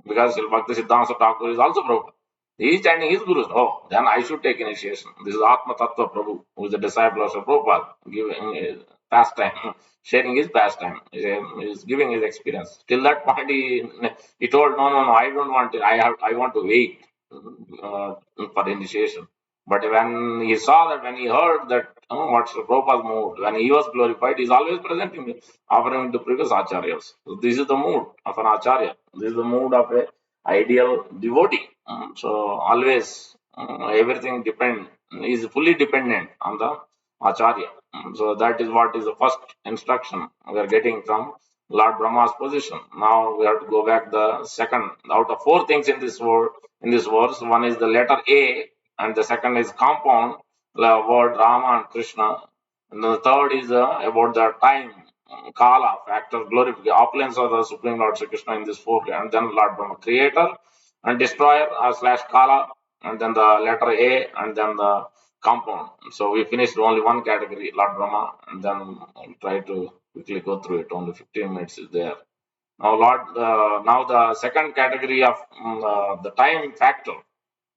Because Bhakti Siddhanta Thakur is also Prabhupada. He is chanting his Guru. Oh, then I should take initiation. This is Atma Tattva Prabhu, who is the disciple of Prabhupada, giving his pastime, sharing his pastime. He is giving his experience. Till that point, he told, no, I don't want it. I want to wait for initiation. But when he saw that, when he heard that what Prabhupada moved, when he was glorified, he is always presenting, offering to previous acharyas. So this is the mood of an acharya. This is the mood of a ideal devotee. So always everything is fully dependent on the acharya. So that is what is the first instruction we are getting from Lord Brahma's position. Now we have to go back the second out of four things in this word in this verse. One is the letter A, and the second is compound, the word Rama and Krishna. And the third is about the time, Kala, factor, glorification, opulence of the Supreme Lord Sri Krishna in this four, and then Lord Brahma, creator and destroyer slash Kala, and then the letter A, and then the compound. So we finished only one category, Lord Brahma, and then I'll try to quickly go through it. Only 15 minutes is there. Now the second category of the time factor,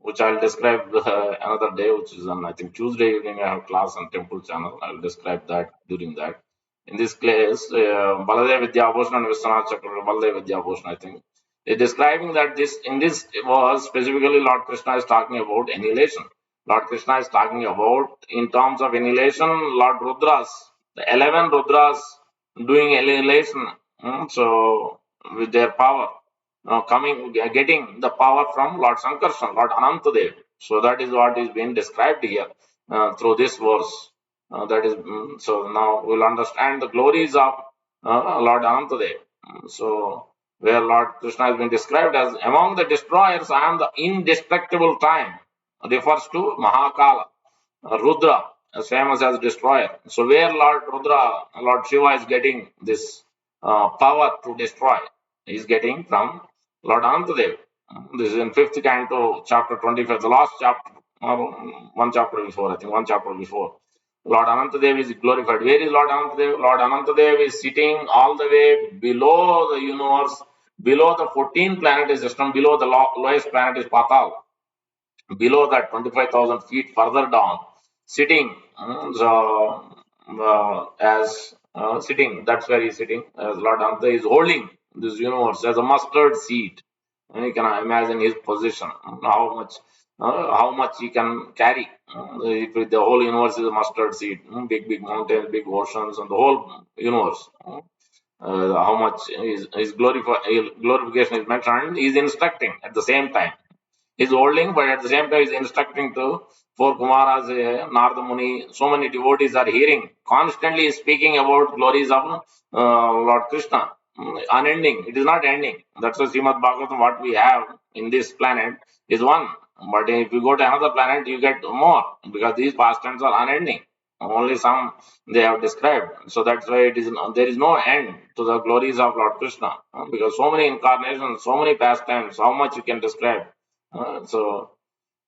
which I'll describe another day, which is on I think Tuesday evening. I have class on Temple Channel. I'll describe that during that. In this class, Baladev Vidyabhushan and Vishwanath Chakravarti, Baladev Vidyabhushan, I think, is describing that this in this was specifically Lord Krishna is talking about annihilation. Lord Krishna is talking about in terms of annihilation. Lord Rudras, the 11 Rudras doing annihilation. So with their power getting the power from Lord Sankarshan, Lord Anantadev. So that is what is being described here through this verse. So now we'll understand the glories of Lord Anantadev. So where Lord Krishna has been described as among the destroyers, I am the indestructible time, refers to Mahakala, Rudra, as famous as destroyer. So where Lord Rudra, Lord Shiva is getting this power to destroy, he is getting from Lord Anantadev. This is in 5th canto, chapter 25, the last chapter, or one chapter before, I think, one chapter before. Lord Anantadev is glorified. Where is Lord Anantadev? Lord Anantadev is sitting all the way below the universe, below the 14th planet is system, below the lowest planet is Patal. below that 25,000 feet further down, sitting, as sitting, that's where he's sitting, as Lord Ananta is holding this universe as a mustard seed. And you can imagine his position, how much he can carry. If the whole universe is a mustard seed, big mountains, big oceans, and the whole universe. How much his glorification is mentioned, he is instructing at the same time. He's holding, but at the same time, he's instructing to four Kumaras, Narada Muni. So many devotees are hearing, constantly speaking about glories of Lord Krishna. Unending. It is not ending. That's why Srimad Bhagavatam, what we have in this planet is one. But if you go to another planet, you get more because these pastimes are unending. Only some they have described. So that's why it is there is no end to the glories of Lord Krishna because so many incarnations, so many pastimes, how much you can describe. So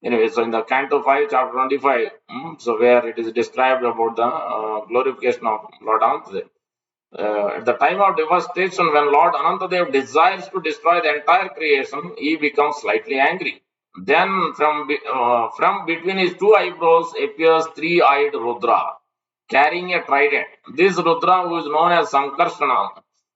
anyway, so in the Canto 5, chapter 25, so where it is described about the glorification of Lord Anantadev. At the time of devastation, when Lord Anantadev desires to destroy the entire creation, he becomes slightly angry. Then from between his two eyebrows appears three-eyed Rudra, carrying a trident. This Rudra, who is known as Sankarsana,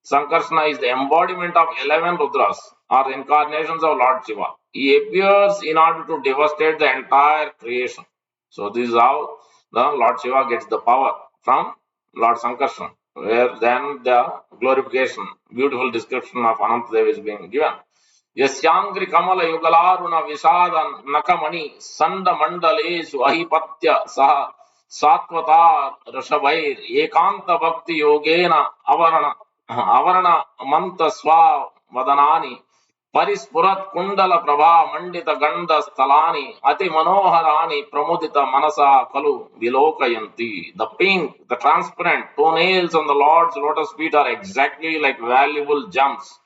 Sankarsana is the embodiment of 11 Rudras, or incarnations of Lord Shiva. He appears in order to devastate the entire creation. So this is how the Lord Shiva gets the power from Lord Sankarsana, where then the glorification, beautiful description of Anantadev is being given. यस्यांग्रि कमल युगलारुण विषाद नखमणि संड मंडलेषु अहिपत्य सह सात्वता ऋषभैर एकांत भक्ति योगेन आवरण मंत स्वावदनानि परिस्फुरत कुंडल प्रभा मंडित गंध स्थलानि अति मनोहरानि प्रमुदित मनसा खलु विलोकयन्ति. The pink, the transparent toenails on the Lord's lotus feet are exactly like valuable gems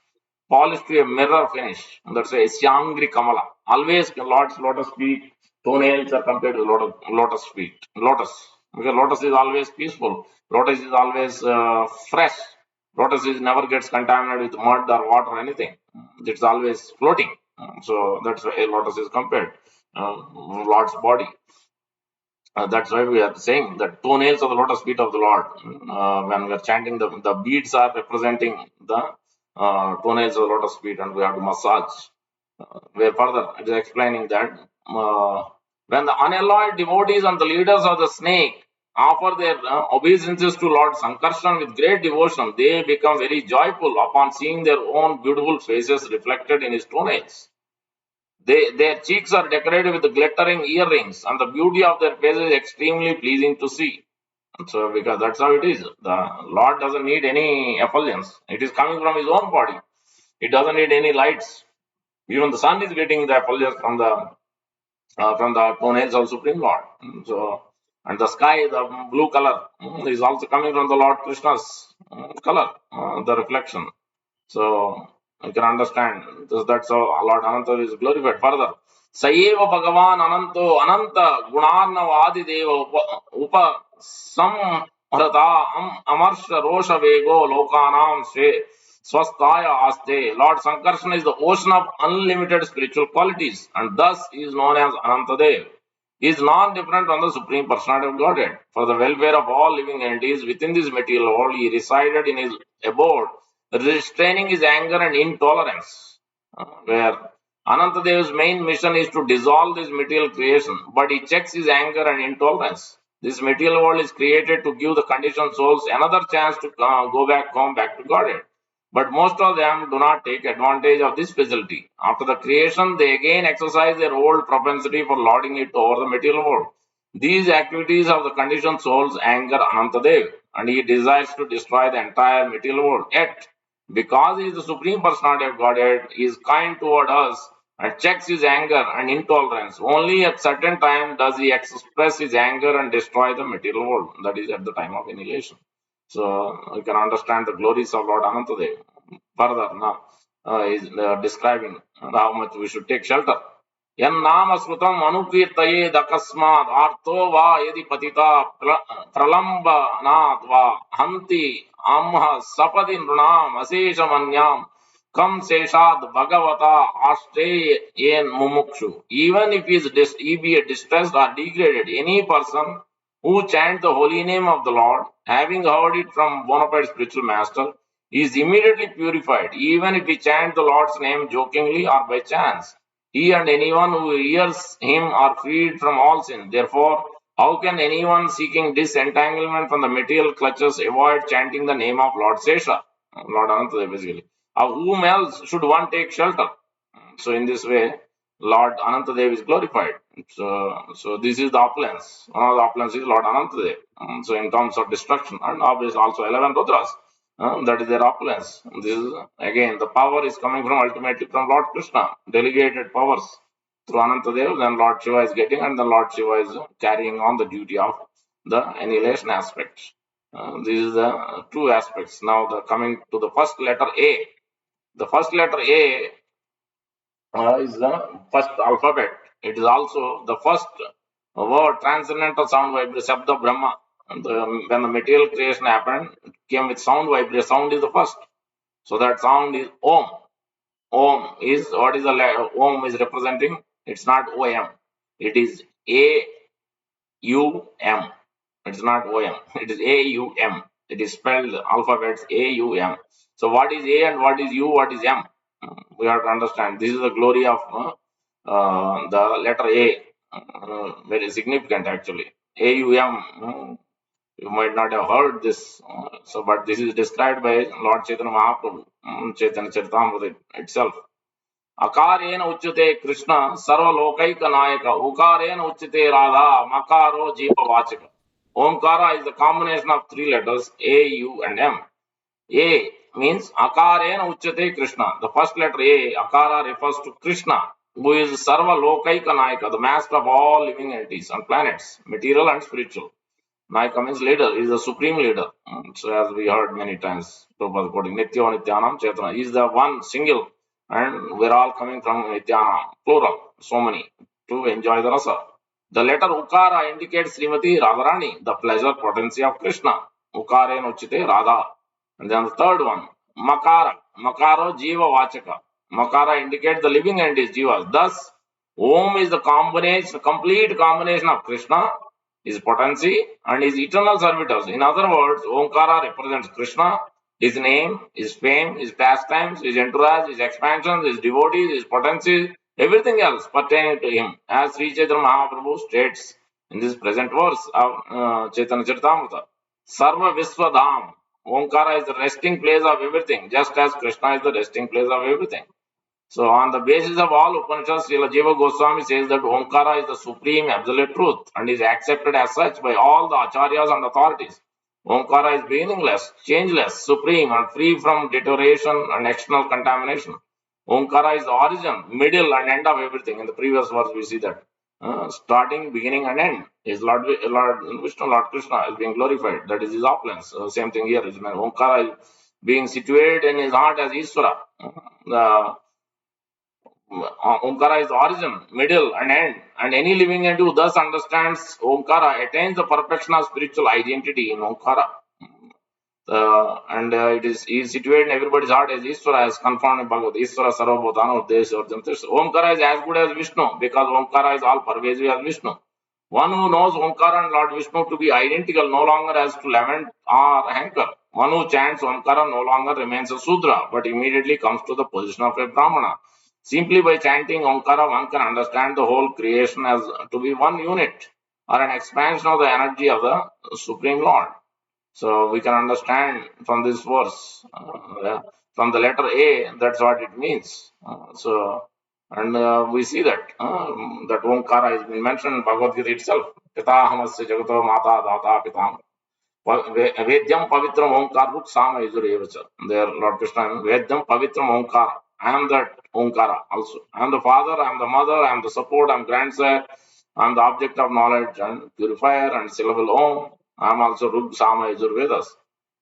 polished to a mirror finish. That's why Syangri Kamala. Always Lord's lotus feet, toenails are compared to lotus feet. Lotus. Because lotus is always peaceful. Lotus is always fresh. Lotus is never gets contaminated with mud or water or anything. It's always floating. So that's why lotus is compared. Lord's body. That's why we are saying that toenails of the lotus feet of the Lord. When we are chanting, the beads are representing the toenails of the lotus feet, and we have to massage. Where further it is explaining that when the unalloyed devotees and the leaders of the snake offer their obeisances to Lord Sankarshan with great devotion, they become very joyful upon seeing their own beautiful faces reflected in his toenails. Their cheeks are decorated with glittering earrings, and the beauty of their faces is extremely pleasing to see. So, because that's how it is. The Lord doesn't need any effulgence. It is coming from his own body. It doesn't need any lights. Even the sun is getting the effulgence from the toenails of Supreme Lord. So, and the sky, the blue color, is also coming from the Lord Krishna's color, the reflection. So you can understand. That's how Lord Ananta is glorified further. Sayeva Bhagavan Ananto Ananta Gunarnavadi Deva Upa Samhrata Amarsha Rosha Vego Lokanam Swastaya Aste. Lord Sankarsana is the ocean of unlimited spiritual qualities, and thus he is known as Anantadev. He is non-different from the Supreme Personality of Godhead. For the welfare of all living entities within this material world, he resided in his abode, restraining his anger and intolerance. Where Anantadev's main mission is to dissolve this material creation, but he checks his anger and intolerance. This material world is created to give the conditioned souls another chance to go back home, back to Godhead. But most of them do not take advantage of this facility. After the creation, they again exercise their old propensity for lording it over the material world. These activities of the conditioned souls anger Anantadev, and he desires to destroy the entire material world. Yet, because he is the Supreme Personality of Godhead, he is kind toward us and checks his anger and intolerance. Only at certain time does he express his anger and destroy the material world. That is at the time of annihilation. So you can understand the glories of Lord Anantadev. Further, now is describing how much we should take shelter. यन्नाम स्मृतम अनुकीर्तयेद अकस्मात् आर्तो वा यदि पतिता प्रलम्बनात् वा हन्ति अम्ह सपदि नृणाम् अशेषमन्याम् Kam Seshad Bhagavata Ashtre Yen Mumukshu. Even if he be distressed or degraded, any person who chants the holy name of the Lord, having heard it from bona fide spiritual master, is immediately purified, even if he chants the Lord's name jokingly or by chance. He and anyone who hears him are freed from all sin. Therefore, how can anyone seeking disentanglement from the material clutches avoid chanting the name of Lord Sesha? Lord Ananta, basically. Of whom else should one take shelter? So in this way, Lord Anantadev is glorified. So this is the opulence. One of the opulence is Lord Anantadev. So in terms of destruction, and obviously also 11 Rudras, that is their opulence. This is again the power is coming from ultimately from Lord Krishna, delegated powers through Anantadev. Then Lord Shiva is getting, and then Lord Shiva is carrying on the duty of the annihilation aspect. These are the two aspects. Now, coming to the first letter A. The first letter A is the first alphabet. It is also the first word, transcendental sound vibration, Shabda Brahma. And when the material creation happened, it came with sound vibration. Sound is the first. So that sound is Om. Om is what is the Om is representing? It's not OM. It is AUM. It's not OM. It is AUM. It is spelled alphabets AUM. So what is A and what is U? What is M? We have to understand. This is the glory of the letter A. Very significant actually. AUM. You might not have heard this. But this is described by Lord Chaitanya Mahaprabhu, Chaitanya Charitamrita itself. Akareena uchyate Krishna sarvalokaika nayaka. Ukareena uchyate Radha makaro jiva vachaka. Omkara is the combination of three letters A, U and M. A means Akarena uchyate Krishna. The first letter A, Akara refers to Krishna, who is Sarva Lokaika Nayaka, the master of all living entities on planets, material and spiritual. Nayaka means leader, he is the supreme leader. So as we heard many times, Prabhupada quoting Nitya Nityanam Chaitanya. He is the one single, and we're all coming from Nityanam, plural, so many, to enjoy the rasa. The letter Ukara indicates Srimati Radharani, the pleasure potency of Krishna. Ukare Uchite Radha. And then the third one, Makara. Makaro Jiva Vachaka. Makara indicates the living entities, Jivas. Thus, Om is the combination, complete combination of Krishna, his potency, and his eternal servitors. In other words, Omkara represents Krishna, his name, his fame, his pastimes, his entourage, his expansions, his devotees, his potencies, everything else pertaining to him. As Sri Chaitanya Mahaprabhu states in this present verse of Chaitanya Charitamrita, Sarva Viswadham. Omkara is the resting place of everything, just as Krishna is the resting place of everything. So, on the basis of all Upanishads, Srila Jiva Goswami says that Omkara is the supreme absolute truth and is accepted as such by all the acharyas and authorities. Omkara is beginningless, changeless, supreme, and free from deterioration and external contamination. Omkara is the origin, middle, and end of everything. In the previous verse, we see that. Starting, beginning, and end is Lord Vishnu, Lord Krishna is being glorified. That is his opulence. Same thing here. Omkara is being situated in his heart as Iswara. Omkara is the origin, middle, and end. And any living entity who thus understands Omkara attains the perfection of spiritual identity in Omkara. It is situated in everybody's heart as Iswara, as confirmed in Bhagavad Iswara Sarvabhutano Desh Arjun. Omkara is as good as Vishnu because Omkara is all pervasive as Vishnu. One who knows Omkara and Lord Vishnu to be identical no longer has to lament or hanker. One who chants Omkara no longer remains a Sudra, but immediately comes to the position of a Brahmana. Simply by chanting Omkara, one can understand the whole creation as to be one unit or an expansion of the energy of the Supreme Lord. So we can understand from this verse, from the letter A, that's what it means. We see that that Omkara has been mentioned in Bhagavad Gita itself. Pitahamasya jagato mata data pitam. Vedyam pavitram Omkar Ruk Sama Yujurevacha. There, Lord Krishna, Vedyam pavitram Omkara. I am that Omkara also. I am the father, I am the mother, I am the support, I am grandsire, I am the object of knowledge and purifier and syllable Om. I am also Rug Sama Yajurvedas.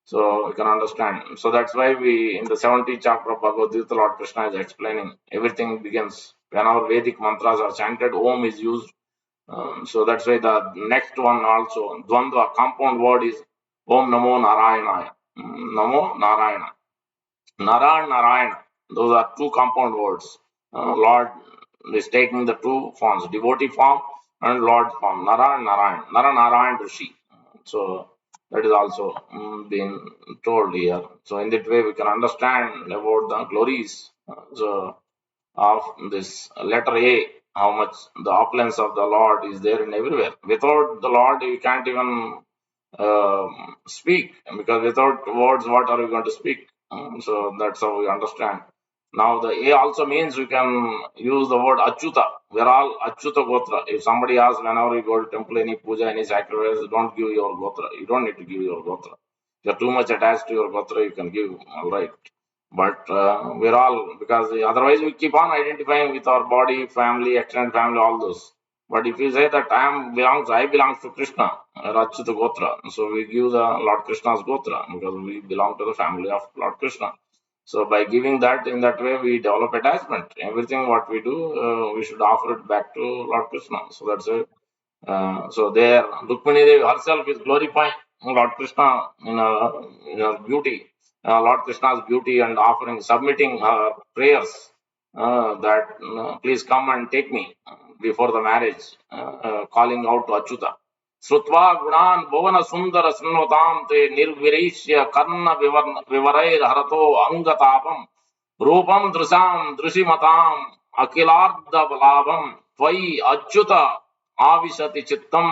So we can understand. So that's why we, in the 70th chapter of Bhagavad Gita, Lord Krishna is explaining everything begins. When our Vedic mantras are chanted, Om is used. So that's why the next one also, Dvandva, compound word is Om Namo Narayanaya. Namo Narayana. Narayana. Those are two compound words. Lord is taking the two forms, devotee form and Lord form, Nara and Narayan, Nara Narayan Rishi. So that is also being told here. So in that way we can understand about the glories of this letter A, how much the opulence of the Lord is there in everywhere. Without the Lord, you can't even speak, because without words, what are you going to speak? So that's how we understand. Now the A also means we can use the word Achyuta. We're all Achyuta Gotra. If somebody asks whenever you go to temple, any puja, any sacrifice, don't give your Gotra. You don't need to give your Gotra. If you're too much attached to your Gotra, you can give, all right. But we're all, because otherwise we keep on identifying with our body, family, extended family, all those. But if you say that I belong to Krishna, Rachyuta Gotra, so we give the Lord Krishna's Gotra because we belong to the family of Lord Krishna. So by giving that in that way, we develop attachment. Everything what we do, we should offer it back to Lord Krishna. So that's it. So there, Rukmini Devi herself is glorifying Lord Krishna in her beauty, Lord Krishna's beauty, and offering, submitting her prayers that please come and take me before the marriage, calling out to Achyuta. Srutva gunan bhuvana sundara srinvatam te nirvirishya karna vivarair harato angatapam रूपम दृशाम दृशिमताम अखिलार्ध बलाभम त्वयि अच्युत आविशति चित्तम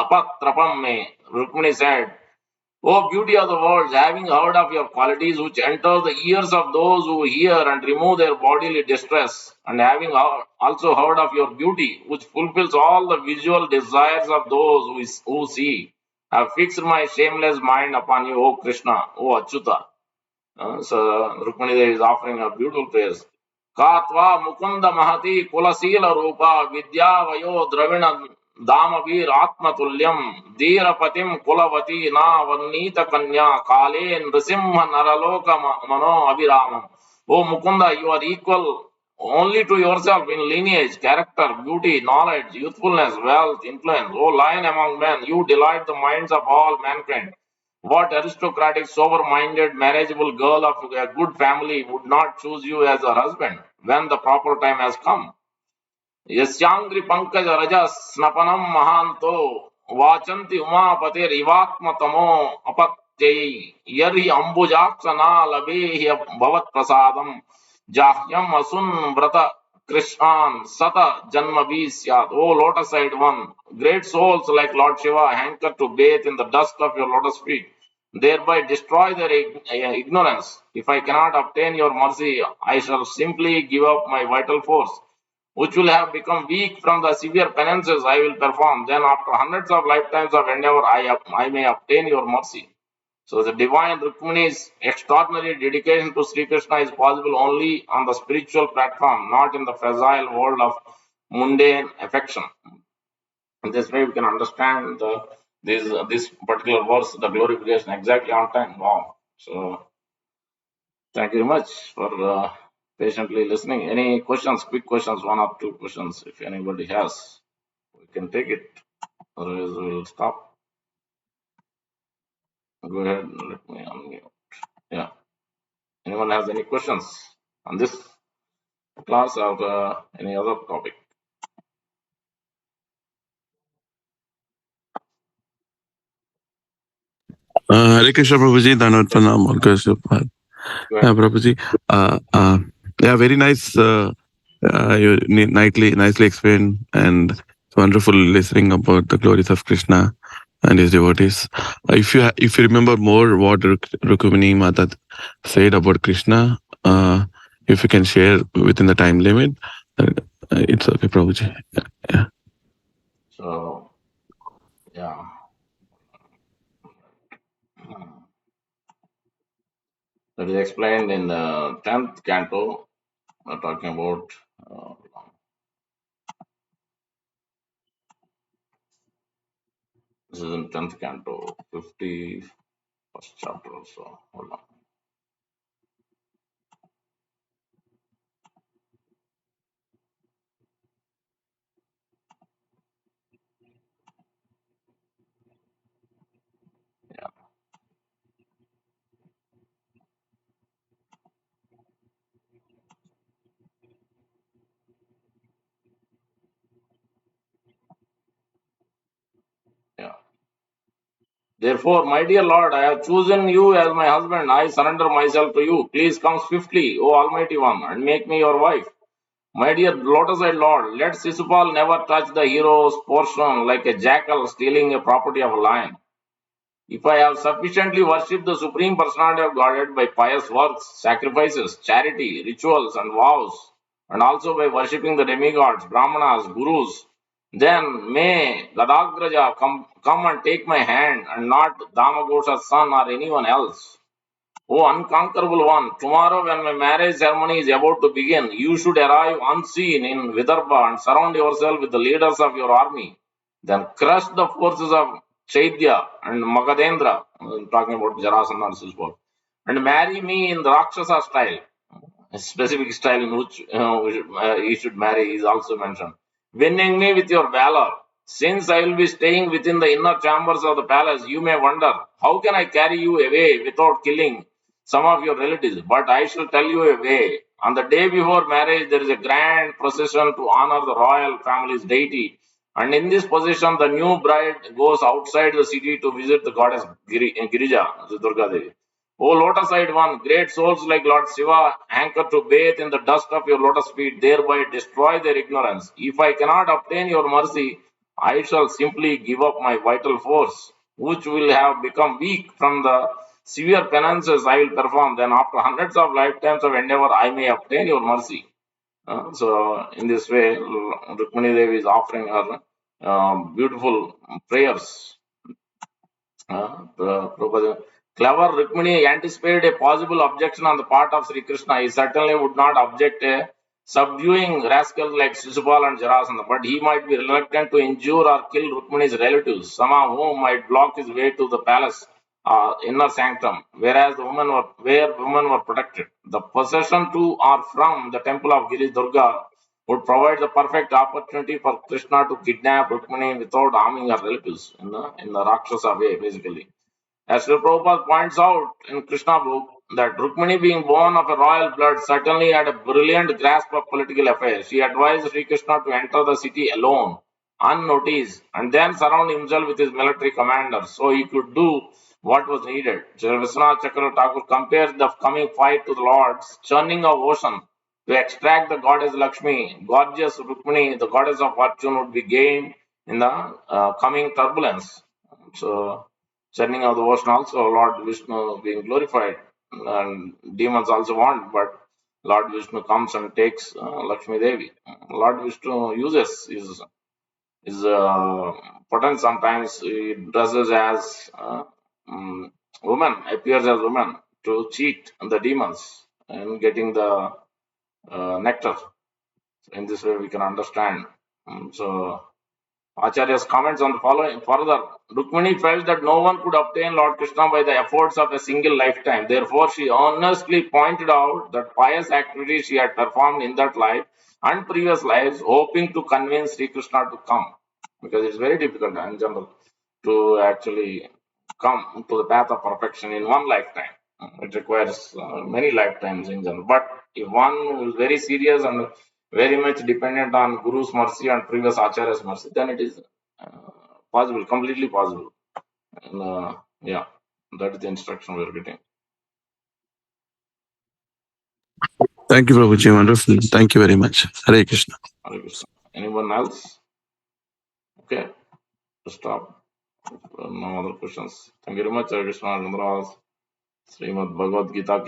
अपत्रपम में Rukmini said, O beauty of the world, having heard of your qualities which enter the ears of those who hear and remove their bodily distress, and having also heard of your beauty which fulfills all the visual desires of those who see, have fixed my shameless mind upon you, O Krishna, O Achyuta. So Rukmini Devi is offering a beautiful praise. Katva Mukunda Mahati Kulasila Rupa Vidya Vayo Dravina Damavir Atma Tulyam Dhirapatim Kulavati Na Varnita Kanya Kale Nrisimha Naraloka Mano Abhiramam. Oh Mukunda, you are equal only to yourself in lineage, character, beauty, knowledge, youthfulness, wealth, influence. O lion among men, you delight the minds of all mankind. What aristocratic, sober minded, marriageable girl of a good family would not choose you as a husband when the proper time has come? यस्यांग्रि Pankaj रज स्नपनम महांतो वाचंति उमापतिरिवात्म तमो अपत्यय यर्हि अंबुजाक्षना लभे भवत प्रसादम जाह्यम असुन व्रत कृष्णान सत जन्म भी स्यात्. O lotus eyed one, great souls like Lord Shiva hanker to bathe in the dust of your lotus feet, thereby destroy their ignorance. If I cannot obtain your mercy, I shall simply give up my vital force, which will have become weak from the severe penances I will perform. Then, after hundreds of lifetimes of endeavor, I may obtain your mercy. So, the divine Rukmini's extraordinary dedication to Sri Krishna is possible only on the spiritual platform, not in the fragile world of mundane affection. In this way, we can understand this particular verse, the glorification, exactly on time. Wow. So, thank you very much for patiently listening. Any questions, quick questions, one or two questions, if anybody has, we can take it. Otherwise, we'll stop. Go ahead and let me unmute. Yeah. Anyone has any questions on this class or any other topic? Hare Krishna Prabhuji, Dhanavad Pranam, all goes to Bharat. Prabhuji, yeah, very nice. You nicely explained, and it's wonderful listening about the glories of Krishna and his devotees. If you remember more what Rukmini Mata said about Krishna, if you can share within the time limit, it's okay, Prabhuji. Yeah. So, yeah. That is explained in the 10th canto, talking about. Uh, this is in 10th canto, 51st chapter also. Hold on. Yeah. Therefore, my dear Lord, I have chosen you as my husband. I surrender myself to you. Please come swiftly, O Almighty One, and make me your wife. My dear lotus-eyed Lord, let Sisupal never touch the hero's portion like a jackal stealing a property of a lion. If I have sufficiently worshipped the Supreme Personality of Godhead by pious works, sacrifices, charity, rituals, and vows, and also by worshipping the demigods, Brahmanas, Gurus, then may Gadagraja come and take my hand, and not Damagosha's son or anyone else. O unconquerable one, tomorrow when my marriage ceremony is about to begin, you should arrive unseen in Vidarbha and surround yourself with the leaders of your army. Then crush the forces of Chaitya and Magadendra, talking about Jarasandha and Sisbol, and marry me in the Rakshasa style. A specific style in which you should marry is also mentioned. Winning me with your valor. Since I will be staying within the inner chambers of the palace, you may wonder, how can I carry you away without killing some of your relatives? But I shall tell you a way. On the day before marriage, there is a grand procession to honor the royal family's deity. And in this procession, the new bride goes outside the city to visit the goddess Girija, the Durga Devi. O lotus-eyed one, great souls like Lord Shiva hanker to bathe in the dust of your lotus feet, thereby destroy their ignorance. If I cannot obtain your mercy, I shall simply give up my vital force, which will have become weak from the severe penances I will perform. Then, after hundreds of lifetimes of endeavor, I may obtain your mercy. So, in this way, Rukmini Devi is offering her beautiful prayers. Clever Rukmini anticipated a possible objection on the part of Sri Krishna. He certainly would not object a subduing rascals like Sisupal and Jarasandha, but he might be reluctant to injure or kill Rukmini's relatives, some of whom might block his way to the palace inner sanctum, whereas where women were protected. The possession to or from the temple of Giri Durga would provide the perfect opportunity for Krishna to kidnap Rukmini without harming her relatives in the Rakshasa way, basically. As Srila Prabhupada points out in Krishna book, that Rukmini being born of a royal blood certainly had a brilliant grasp of political affairs. She advised Sri Krishna to enter the city alone, unnoticed, and then surround himself with his military commanders so he could do what was needed. Sri Vishwanath Chakravarti Thakur compares the coming fight to the Lord's churning of ocean. To extract the goddess Lakshmi, gorgeous Rukmini, the goddess of fortune, would be gained in the coming turbulence. So, churning of the ocean also, Lord Vishnu being glorified, and demons also want, but Lord Vishnu comes and takes Lakshmi Devi. Lord Vishnu uses his potent sometimes. He dresses as woman, appears as woman to cheat the demons and getting the nectar. In this way, we can understand. So, Acharya's comments on the following further. Rukmini felt that no one could obtain Lord Krishna by the efforts of a single lifetime. Therefore, she earnestly pointed out that pious activities she had performed in that life and previous lives, hoping to convince Sri Krishna to come. Because it's very difficult in general to actually come to the path of perfection in one lifetime. It requires many lifetimes in general. But if one is very serious and very much dependent on Guru's mercy and previous Acharya's mercy, then it is possible, completely possible. And, yeah, that is the instruction we are getting. Thank you, Prabhuji. Wonderful. Thank you very much. Hare Krishna. Hare Krishna. Anyone else? Okay, stop. No other questions. Thank you very much. Hare Krishna. Srimad Bhagavad Gita ki